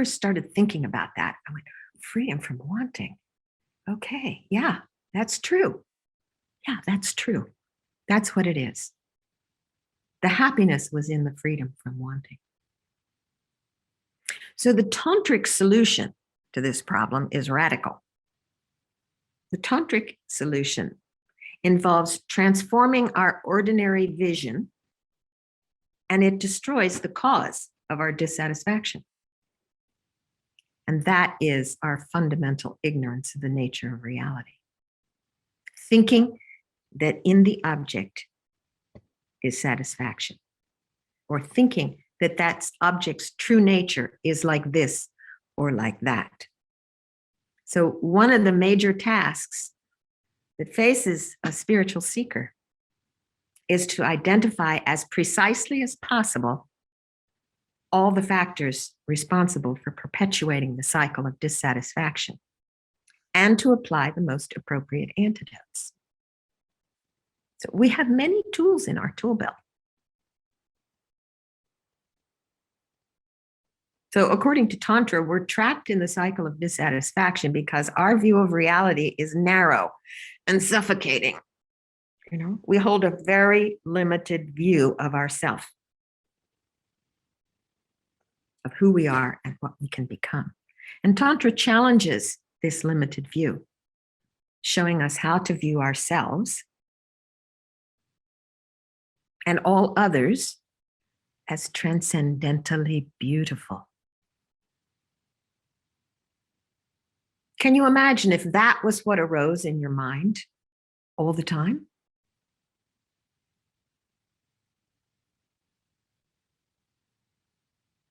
started thinking about that, I went, freedom from wanting. Okay, yeah, that's true. Yeah, that's true. That's what it is. The happiness was in the freedom from wanting. So the tantric solution to this problem is radical. The tantric solution involves transforming our ordinary vision, and it destroys the cause of our dissatisfaction. And that is our fundamental ignorance of the nature of reality. Thinking that in the object is satisfaction, or thinking that that object's true nature is like this or like that. So one of the major tasks that faces a spiritual seeker is to identify as precisely as possible all the factors responsible for perpetuating the cycle of dissatisfaction and to apply the most appropriate antidotes. So we have many tools in our tool belt. So according to Tantra, we're trapped in the cycle of dissatisfaction because our view of reality is narrow and suffocating. We hold a very limited view of ourselves, of who we are and what we can become. And Tantra challenges this limited view, showing us how to view ourselves and all others as transcendentally beautiful. Can you imagine if that was what arose in your mind all the time?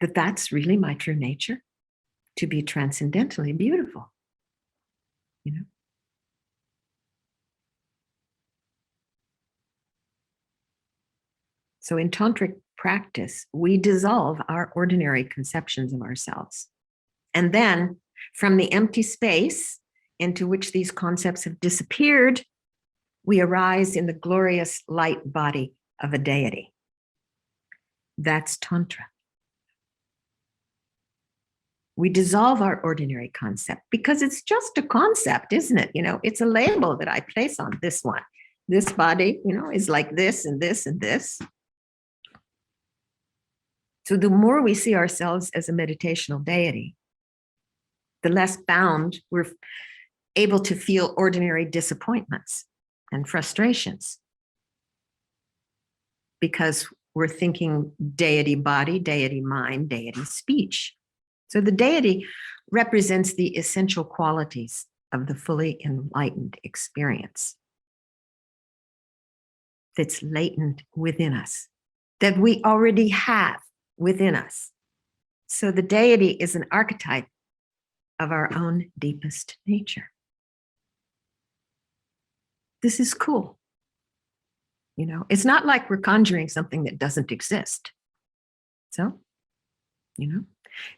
That that's really my true nature, to be transcendentally beautiful, So in tantric practice, we dissolve our ordinary conceptions of ourselves. And then from the empty space into which these concepts have disappeared, we arise in the glorious light body of a deity. That's Tantra. We dissolve our ordinary concept because it's just a concept, isn't it? It's a label that I place on this one. This body, is like this and this and this. So the more we see ourselves as a meditational deity, the less bound we're able to feel ordinary disappointments and frustrations, because we're thinking deity body, deity mind, deity speech. So the deity represents the essential qualities of the fully enlightened experience that's latent within us, that we already have within us. So the deity is an archetype of our own deepest nature. This is cool. It's not like we're conjuring something that doesn't exist. So,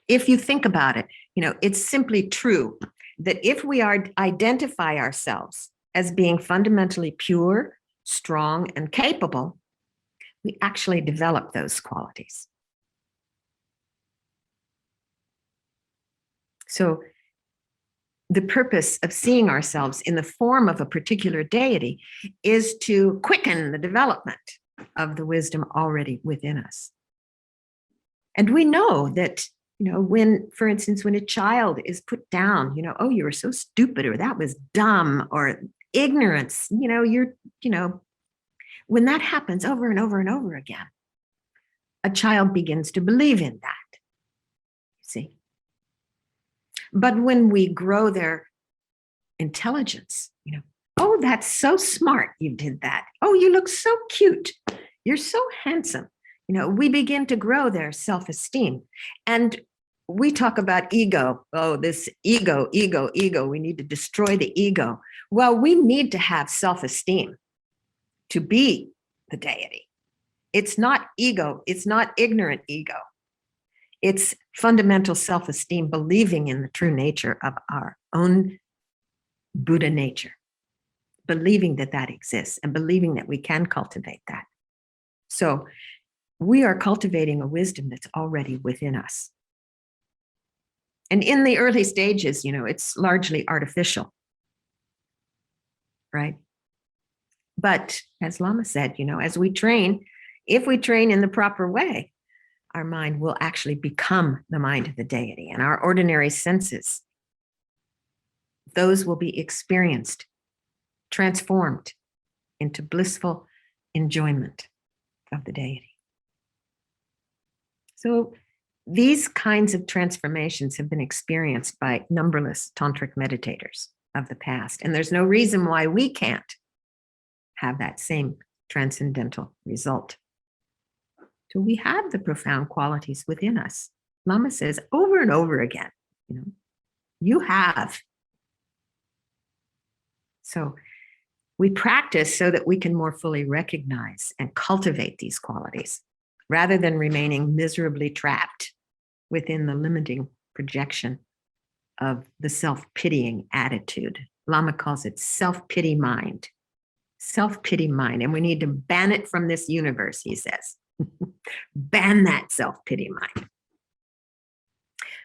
if you think about it, it's simply true that if we identify ourselves as being fundamentally pure, strong, and capable, we actually develop those qualities. So the purpose of seeing ourselves in the form of a particular deity is to quicken the development of the wisdom already within us. And we know that, when, for instance, when a child is put down, oh, you were so stupid, or that was dumb, or ignorance, when that happens over and over and over again, a child begins to believe in that. See? But when we grow their intelligence, oh, that's so smart, you did that. Oh, you look so cute. You're so handsome. We begin to grow their self-esteem. And we talk about ego. Oh, this ego. We need to destroy the ego. Well, we need to have self-esteem to be the deity. It's not ego. It's not ignorant ego. It's fundamental self-esteem, believing in the true nature of our own Buddha nature, believing that that exists and believing that we can cultivate that. So we are cultivating a wisdom that's already within us. And in the early stages, it's largely artificial, right? But as Lama said, as we train, if we train in the proper way, our mind will actually become the mind of the deity, and our ordinary senses, those will be experienced, transformed into blissful enjoyment of the deity. So these kinds of transformations have been experienced by numberless tantric meditators of the past, and there's no reason why we can't have that same transcendental result. So we have the profound qualities within us. Lama says over and over again, you have. So we practice so that we can more fully recognize and cultivate these qualities, rather than remaining miserably trapped within the limiting projection of the self-pitying attitude. Lama calls it self-pity mind. Self-pity mind. And we need to ban it from this universe, he says. Ban that self-pity mind.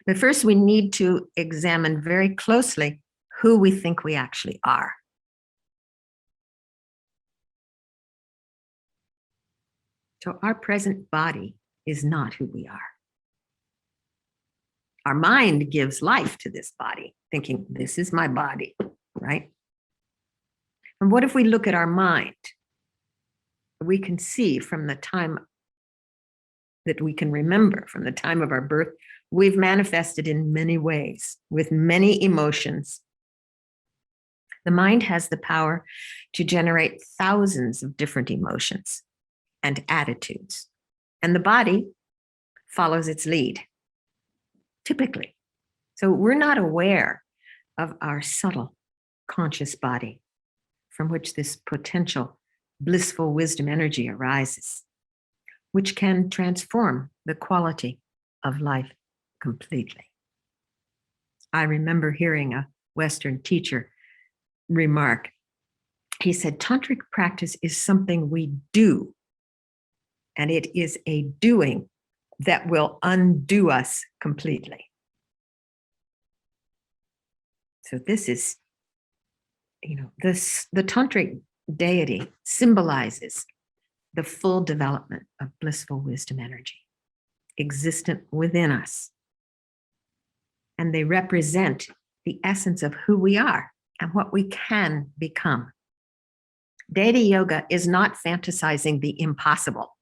But first, we need to examine very closely who we think we actually are. So our present body is not who we are. Our mind gives life to this body, thinking, this is my body, right? And what if we look at our mind? We can see from the time that we can remember, from the time of our birth, we've manifested in many ways, with many emotions. The mind has the power to generate thousands of different emotions and attitudes, and the body follows its lead, typically. So we're not aware of our subtle conscious body from which this potential blissful wisdom energy arises, which can transform the quality of life completely. I remember hearing a Western teacher remark. He said, tantric practice is something we do, and it is a doing that will undo us completely. So this is, the tantric deity symbolizes the full development of blissful wisdom energy existent within us. And they represent the essence of who we are and what we can become. Deity yoga is not fantasizing the impossible.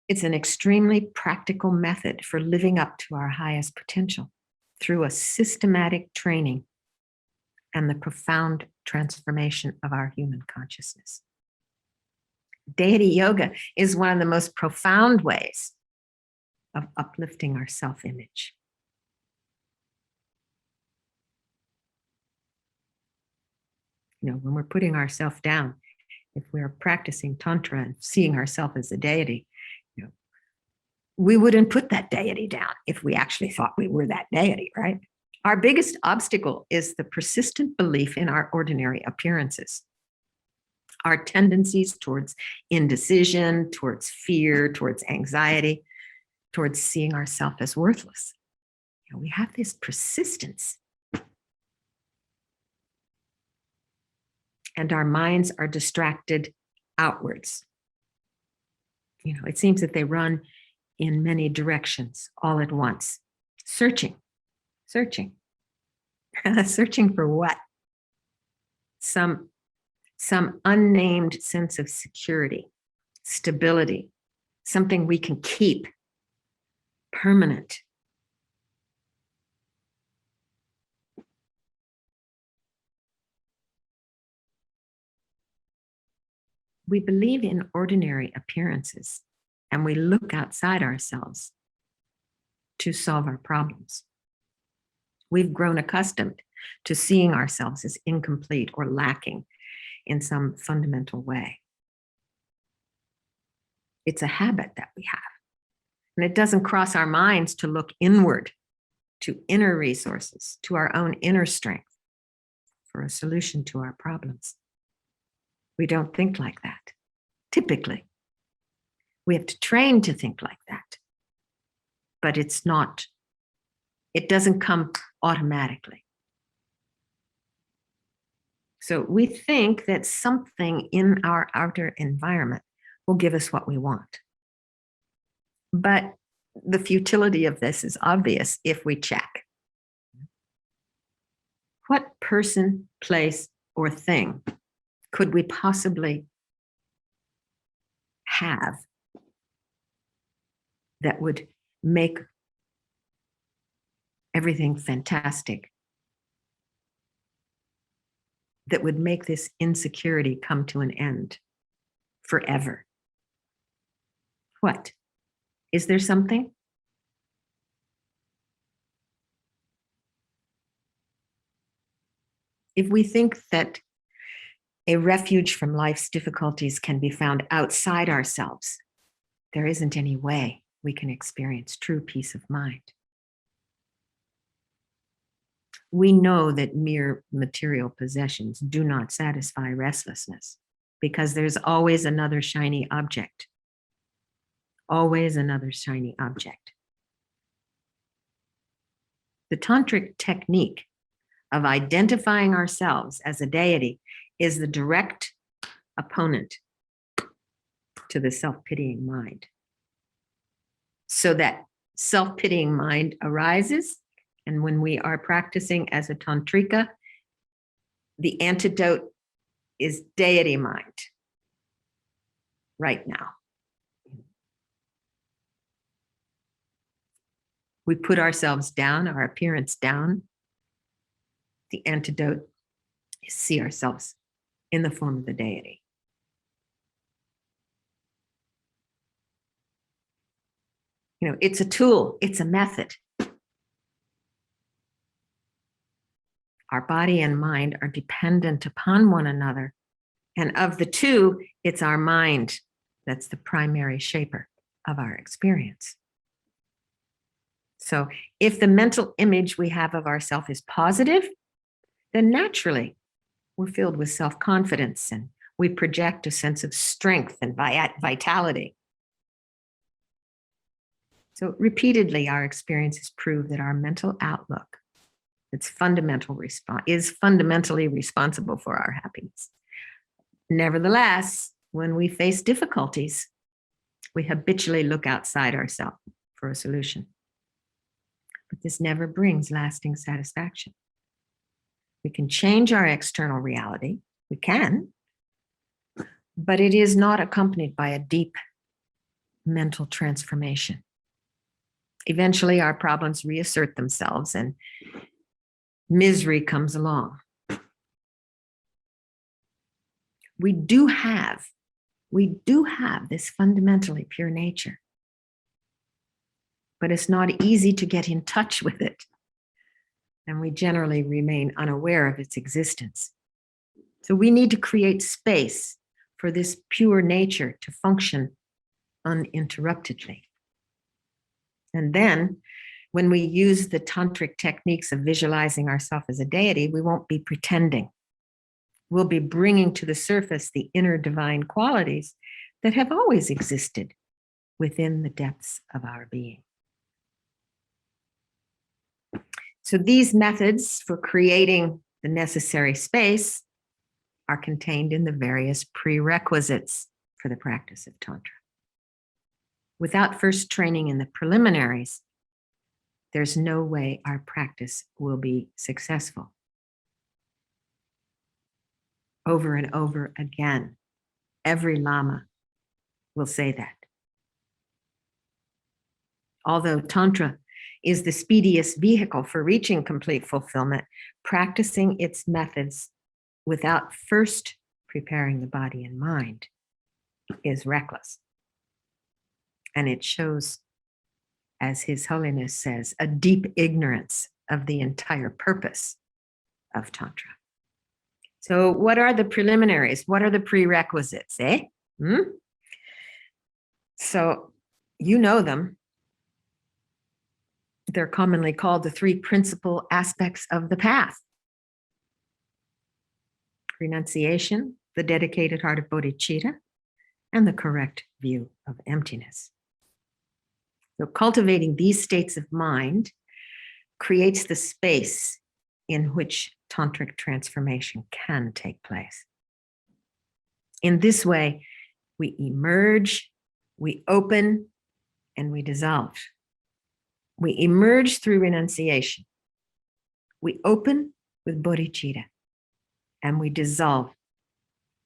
It's an extremely practical method for living up to our highest potential through a systematic training and the profound transformation of our human consciousness. Deity yoga is one of the most profound ways of uplifting our self-image. When we're putting ourselves down, if we're practicing Tantra and seeing ourselves as a deity, we wouldn't put that deity down if we actually thought we were that deity, right? Our biggest obstacle is the persistent belief in our ordinary appearances. our tendencies towards indecision, towards fear, towards anxiety, towards seeing ourselves as worthless. You know, we have this persistence. And our minds are distracted outwards. You know, it seems that they run in many directions all at once, searching. Searching for what? Some unnamed sense of security, stability, something we can keep permanent. We believe in ordinary appearances, and we look outside ourselves to solve our problems. We've grown accustomed to seeing ourselves as incomplete or lacking in some fundamental way. It's a habit that we have. And it doesn't cross our minds to look inward, to inner resources, to our own inner strength for a solution to our problems. We don't think like that, typically. We have to train to think like that. But it doesn't come automatically. So we think that something in our outer environment will give us what we want. But the futility of this is obvious if we check. What person, place, or thing could we possibly have that would make everything fantastic, that would make this insecurity come to an end forever? What? Is there something? If we think that a refuge from life's difficulties can be found outside ourselves, there isn't any way we can experience true peace of mind. We know that mere material possessions do not satisfy restlessness because there's always another shiny object. Always another shiny object. The tantric technique of identifying ourselves as a deity is the direct opponent to the self-pitying mind. So that self-pitying mind arises, and when we are practicing as a tantrika, the antidote is deity mind right now. We put ourselves down, our appearance down. The antidote is see ourselves in the form of the deity. You know, it's a tool, it's a method. Our body and mind are dependent upon one another. And of the two, it's our mind that's the primary shaper of our experience. So if the mental image we have of ourselves is positive, then naturally we're filled with self-confidence and we project a sense of strength and vitality. So repeatedly, our experiences prove that our mental outlook is fundamentally responsible for our happiness. Nevertheless, when we face difficulties, we habitually look outside ourselves for a solution. But this never brings lasting satisfaction. We can change our external reality, we can, but it is not accompanied by a deep mental transformation. Eventually, our problems reassert themselves and misery comes along. We do have this fundamentally pure nature, but it's not easy to get in touch with it. And we generally remain unaware of its existence. So we need to create space for this pure nature to function uninterruptedly. And then when we use the tantric techniques of visualizing ourselves as a deity, we won't be pretending. we'll be bringing to the surface the inner divine qualities that have always existed within the depths of our being. So these methods for creating the necessary space are contained in the various prerequisites for the practice of Tantra. Without first training in the preliminaries, there's no way our practice will be successful. Over and over again, every Lama will say that. Although Tantra is the speediest vehicle for reaching complete fulfillment, practicing its methods without first preparing the body and mind is reckless. And it shows, as His Holiness says, a deep ignorance of the entire purpose of Tantra. So what are the preliminaries? What are the prerequisites, eh? So you know them. They're commonly called the three principal aspects of the path. Renunciation, the dedicated heart of Bodhichitta, and the correct view of emptiness. So cultivating these states of mind creates the space in which tantric transformation can take place. In this way, we emerge, we open, and we dissolve. We emerge through renunciation. We open with bodhicitta, and we dissolve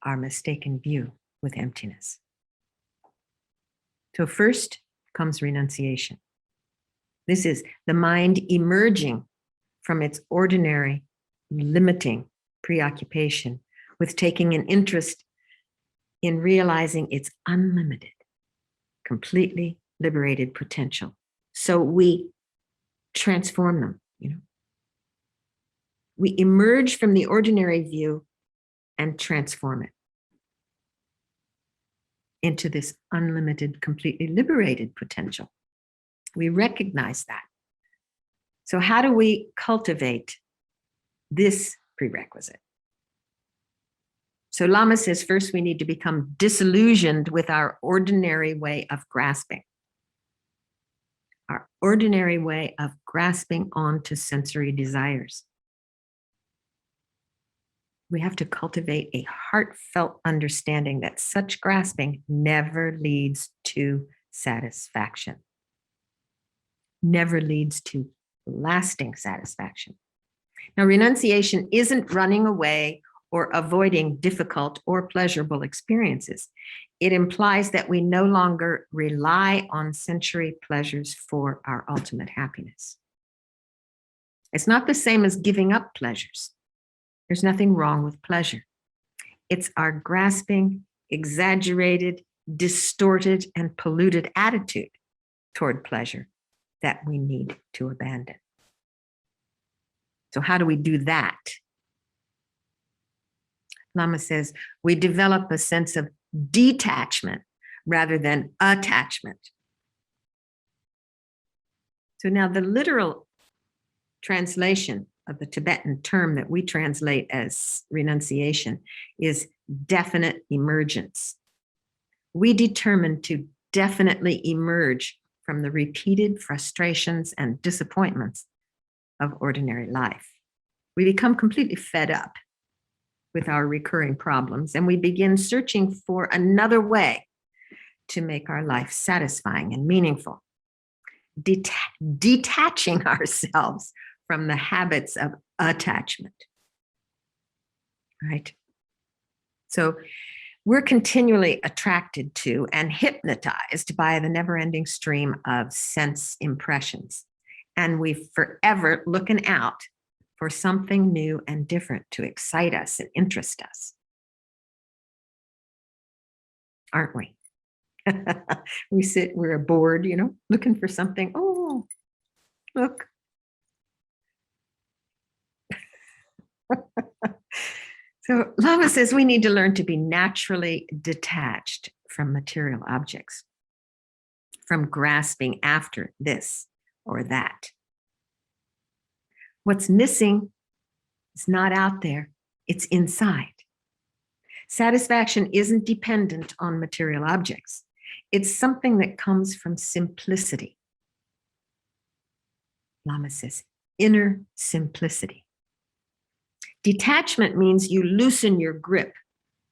our mistaken view with emptiness. So first comes renunciation. This is the mind emerging from its ordinary, limiting preoccupation with taking an interest in realizing its unlimited, completely liberated potential. So we transform them, We emerge from the ordinary view and transform it into this unlimited, completely liberated potential. We recognize that. So how do we cultivate this prerequisite? So Lama says, first we need to become disillusioned with our ordinary way of grasping. Our ordinary way of grasping onto sensory desires. We have to cultivate a heartfelt understanding that such grasping never leads to satisfaction, never leads to lasting satisfaction. Now, renunciation isn't running away or avoiding difficult or pleasurable experiences. It implies that we no longer rely on sensory pleasures for our ultimate happiness. It's not the same as giving up pleasures. There's nothing wrong with pleasure. It's our grasping, exaggerated, distorted, and polluted attitude toward pleasure that we need to abandon. So how do we do that? Lama says, we develop a sense of detachment rather than attachment. So now the literal translation of the Tibetan term that we translate as renunciation is definite emergence. We determine to definitely emerge from the repeated frustrations and disappointments of ordinary life. We become completely fed up with our recurring problems, and we begin searching for another way to make our life satisfying and meaningful. Detaching ourselves from the habits of attachment, right? So we're continually attracted to and hypnotized by the never-ending stream of sense impressions, and we're forever looking out for something new and different to excite us and interest us. Aren't we? We're bored, looking for something. Oh, look. So Lama says we need to learn to be naturally detached from material objects, from grasping after this or that. What's missing is not out there, it's inside. Satisfaction isn't dependent on material objects. It's something that comes from simplicity. Lama says, inner simplicity. Detachment means you loosen your grip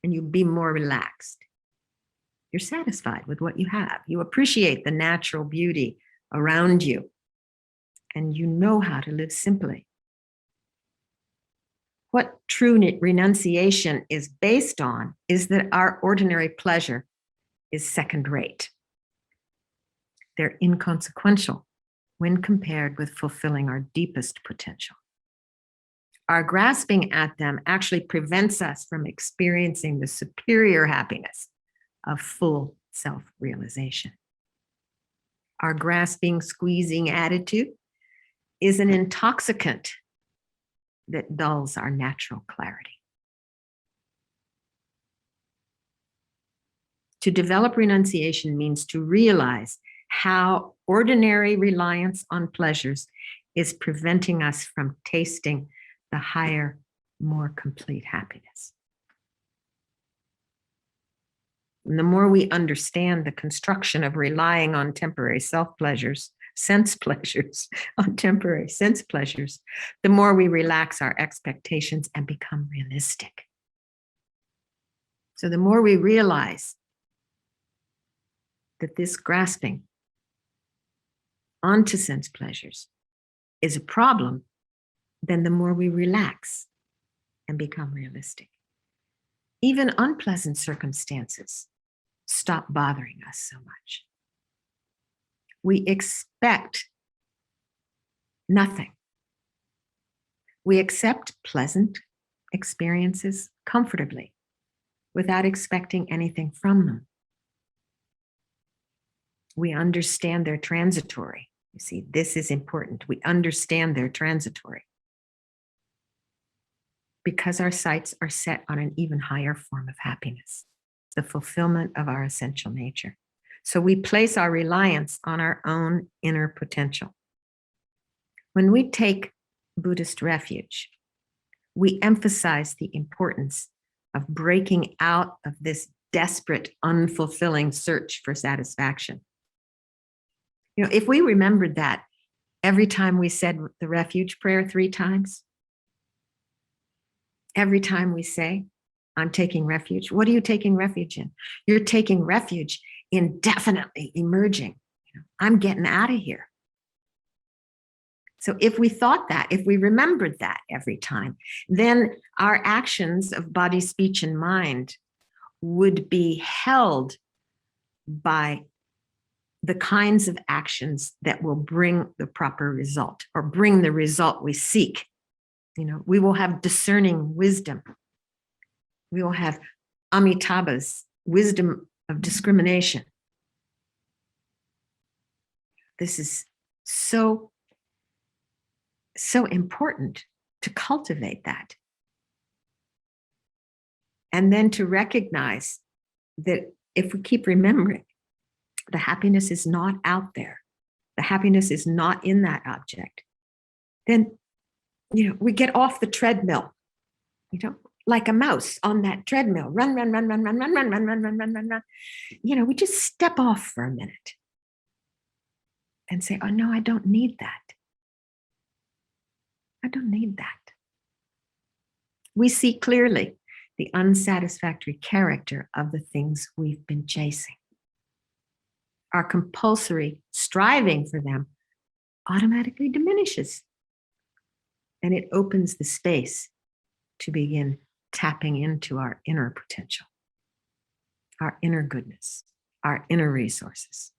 and you be more relaxed. You're satisfied with what you have. You appreciate the natural beauty around you, and you know how to live simply. What true renunciation is based on is that our ordinary pleasure is second rate. They're inconsequential when compared with fulfilling our deepest potential. Our grasping at them actually prevents us from experiencing the superior happiness of full self-realization. Our grasping, squeezing attitude is an intoxicant that dulls our natural clarity. To develop renunciation means to realize how ordinary reliance on pleasures is preventing us from tasting the higher, more complete happiness. And the more we understand the construction of relying on temporary self-pleasures, sense pleasures, on temporary sense pleasures, the more we relax our expectations and become realistic. So the more we realize that this grasping onto sense pleasures is a problem, then the more we relax and become realistic. Even unpleasant circumstances stop bothering us so much. We expect nothing. We accept pleasant experiences comfortably without expecting anything from them. We understand they're transitory. You see, this is important. We understand they're transitory because our sights are set on an even higher form of happiness, the fulfillment of our essential nature. So we place our reliance on our own inner potential. When we take Buddhist refuge, we emphasize the importance of breaking out of this desperate, unfulfilling search for satisfaction. You know, if we remembered that every time we said the refuge prayer 3 times, every time we say, I'm taking refuge, what are you taking refuge in? You're taking refuge in definitely emerging. You know, I'm getting out of here. So if we thought that, if we remembered that every time, then our actions of body, speech, and mind would be held by the kinds of actions that will bring the proper result or bring the result we seek. You know, we will have discerning wisdom. We will have Amitabha's wisdom of discrimination. This is so important to cultivate that. And then to recognize that if we keep remembering, the happiness is not out there, the happiness is not in that object, then, you know, we get off the treadmill, you know, like a mouse on that treadmill, run, run, run, run, run, run, run, run, run, run, run, run, run. You know, we just step off for a minute and say, oh no, I don't need that. I don't need that. We see clearly the unsatisfactory character of the things we've been chasing. Our compulsory striving for them automatically diminishes. And it opens the space to begin tapping into our inner potential, our inner goodness, our inner resources.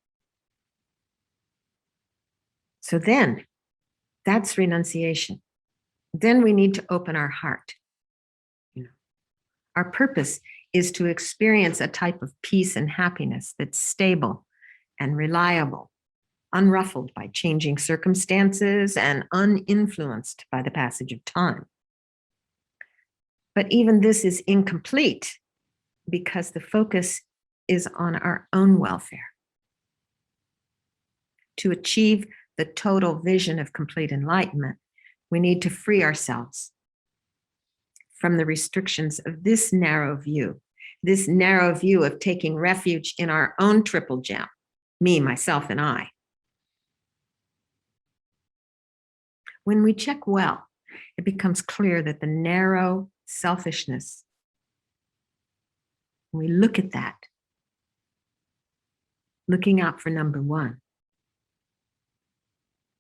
So then, that's renunciation. Then we need to open our heart. You know, our purpose is to experience a type of peace and happiness that's stable and reliable, unruffled by changing circumstances and uninfluenced by the passage of time. But even this is incomplete because the focus is on our own welfare. To achieve the total vision of complete enlightenment, we need to free ourselves from the restrictions of this narrow view this narrow view of taking refuge in our own triple gem, me, myself, and I. When we check well, it becomes clear that the narrow selfishness, when we look at that, looking out for number one,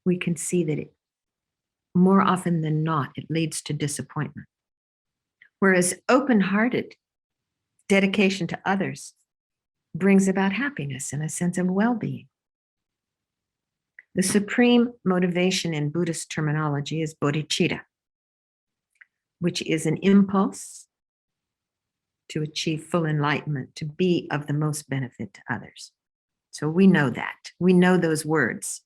we can see that it, more often than not, it leads to disappointment. Whereas open-hearted dedication to others brings about happiness and a sense of well-being. The supreme motivation in Buddhist terminology is bodhicitta, which is an impulse to achieve full enlightenment, to be of the most benefit to others. So we know that. We know those words.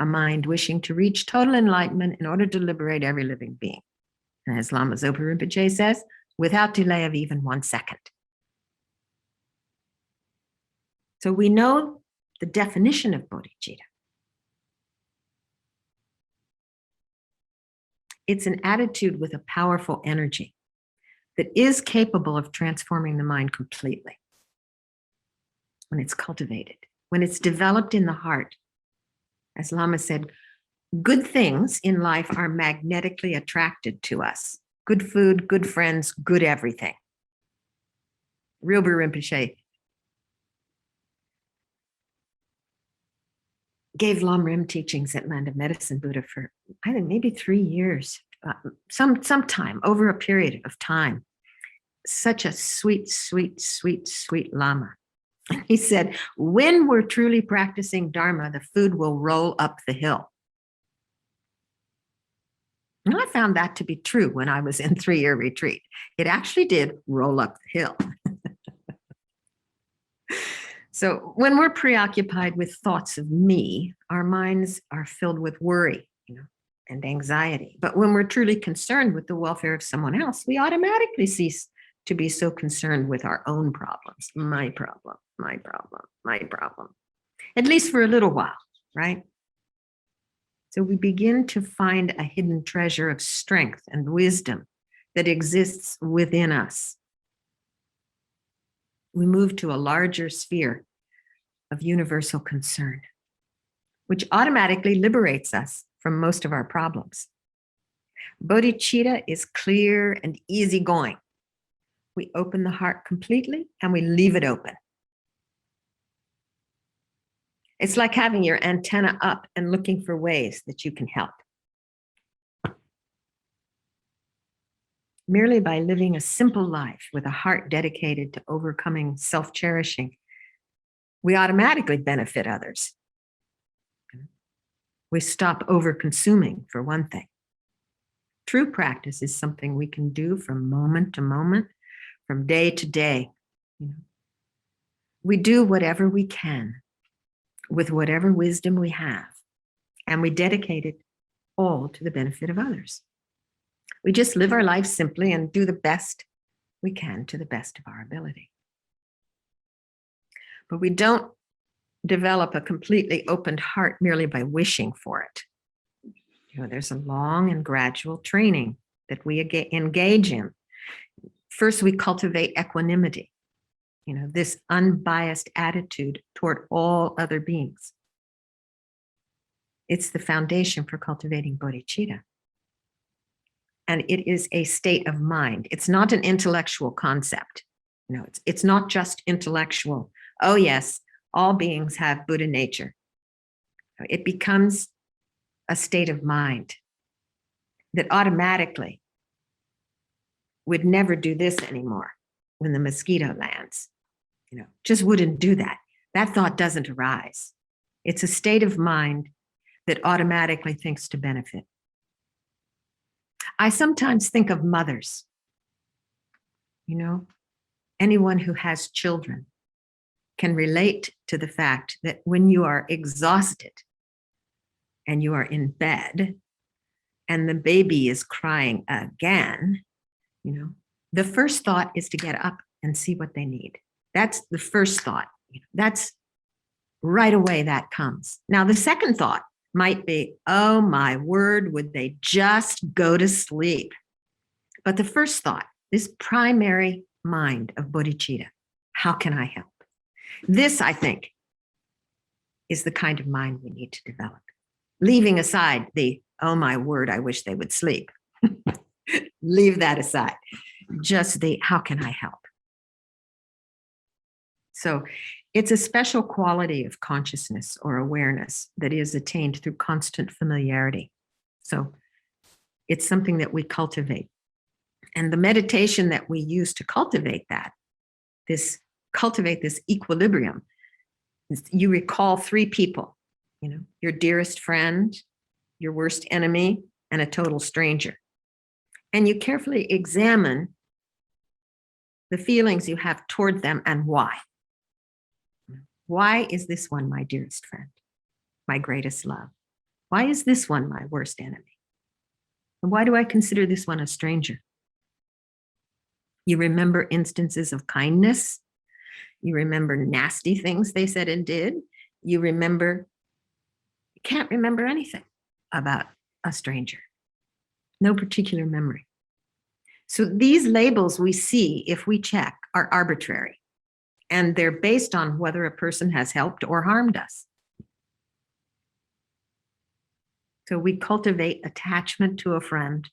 A mind wishing to reach total enlightenment in order to liberate every living being. And as Lama Zopa Rinpoche says, without delay of even 1 second. So we know the definition of bodhicitta. It's an attitude with a powerful energy that is capable of transforming the mind completely. When it's cultivated, when it's developed in the heart. As Lama said, good things in life are magnetically attracted to us. Good food, good friends, good everything. Rilpa Rinpoche gave Lam Rim teachings at Land of Medicine Buddha for, I think, maybe 3 years, some time, over a period of time. Such a sweet, sweet, sweet, sweet Lama. He said, when we're truly practicing Dharma, the food will roll up the hill. And I found that to be true when I was in 3-year retreat. It actually did roll up the hill. So when we're preoccupied with thoughts of me, our minds are filled with worry, and anxiety. But when we're truly concerned with the welfare of someone else, we automatically cease to be so concerned with our own problems. My problem, my problem, my problem. At least for a little while, right? So we begin to find a hidden treasure of strength and wisdom that exists within us. We move to a larger sphere of universal concern, which automatically liberates us from most of our problems. Bodhicitta is clear and easygoing. We open the heart completely and we leave it open. It's like having your antenna up and looking for ways that you can help. Merely by living a simple life with a heart dedicated to overcoming self-cherishing, we automatically benefit others. We stop over-consuming, for one thing. True practice is something we can do from moment to moment, from day to day. We do whatever we can with whatever wisdom we have, and we dedicate it all to the benefit of others. We just live our life simply and do the best we can to the best of our ability. But we don't develop a completely opened heart merely by wishing for it. There's a long and gradual training that we engage in. First, we cultivate equanimity, this unbiased attitude toward all other beings. It's the foundation for cultivating bodhicitta. And it is a state of mind. It's not an intellectual concept. It's not just intellectual. Oh yes, all beings have Buddha nature. It becomes a state of mind that automatically would never do this anymore when the mosquito lands. Just wouldn't do that. That thought doesn't arise. It's a state of mind that automatically thinks to benefit. I sometimes think of mothers, anyone who has children can relate to the fact that when you are exhausted and you are in bed and the baby is crying again, the first thought is to get up and see what they need. That's the first thought. That's right away that comes. Now, the second thought might be, oh my word, would they just go to sleep? But the first thought, this primary mind of bodhicitta. How can I help? This, I think, is the kind of mind we need to develop. Leaving aside the, oh my word, I wish they would sleep. Leave that aside. Just the, how can I help? So it's a special quality of consciousness or awareness that is attained through constant familiarity. So it's something that we cultivate. And the meditation that we use to cultivate that, cultivate this equilibrium, you recall three people, your dearest friend, your worst enemy, and a total stranger. And you carefully examine the feelings you have toward them and why. Why is this one my dearest friend, my greatest love? Why is this one my worst enemy? And why do I consider this one a stranger? You remember instances of kindness. You remember nasty things they said and did. You can't remember anything about a stranger. No particular memory. So these labels we see, if we check, are arbitrary. And they're based on whether a person has helped or harmed us. So we cultivate attachment to a friend.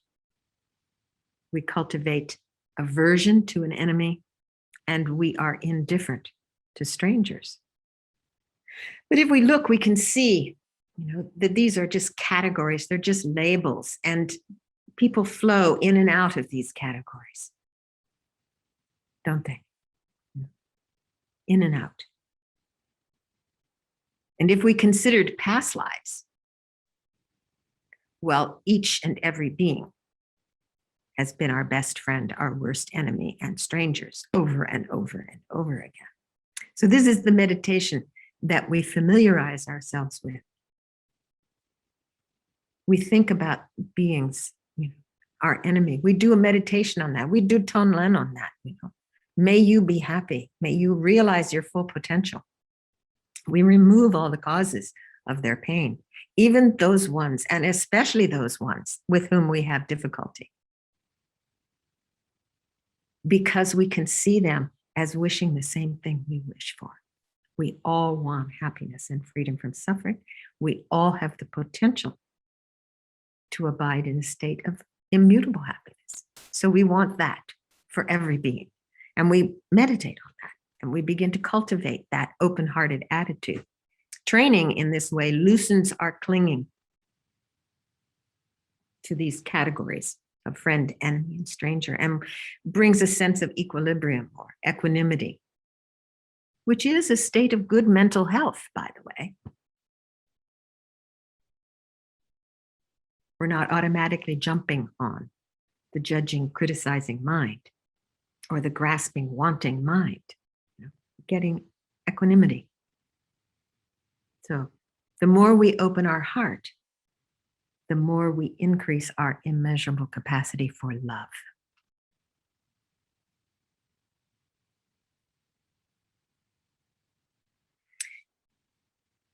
We cultivate aversion to an enemy, and we are indifferent to strangers. But if we look, we can see, that these are just categories. They're just labels, and people flow in and out of these categories, don't they? In and out. And if we considered past lives, well, each and every being has been our best friend, our worst enemy, and strangers over and over and over again. So this is the meditation that we familiarize ourselves with. We think about beings, our enemy. We do a meditation on that. We do Jon Landaw on that. May you be happy. May you realize your full potential. We remove all the causes of their pain, even those ones, and especially those ones with whom we have difficulty, because we can see them as wishing the same thing we wish for. We all want happiness and freedom from suffering. We all have the potential to abide in a state of immutable happiness. So we want that for every being. And we meditate on that, and we begin to cultivate that open-hearted attitude. Training in this way loosens our clinging to these categories of friend, enemy, and stranger, and brings a sense of equilibrium or equanimity, which is a state of good mental health, by the way. We're not automatically jumping on the judging, criticizing mind or the grasping, wanting mind, getting equanimity. So the more we open our heart, the more we increase our immeasurable capacity for love.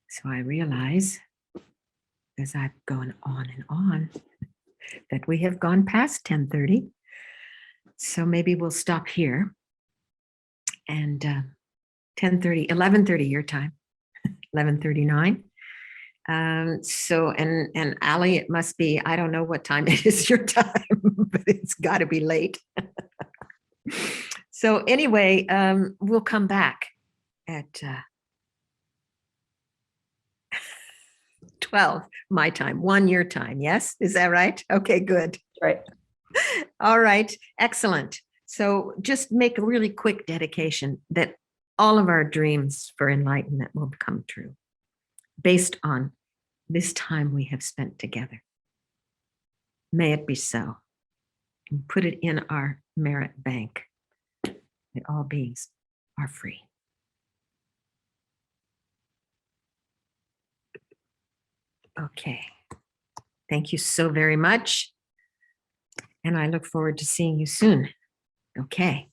So I realize, as I've gone on and on, that we have gone past 10:30. So maybe we'll stop here. And 10:30, 11:30 your time, 11:39. So, and Ali, it must be, I don't know what time it is your time, but it's got to be late. So anyway, we'll come back at 12 my time, 1 your time. Yes, is that right? Okay, good. Right. All right, excellent. So just make a really quick dedication that all of our dreams for enlightenment will come true based on this time we have spent together. May it be so. And put it in our merit bank that all beings are free. Okay. Thank you so very much. And I look forward to seeing you soon. Okay.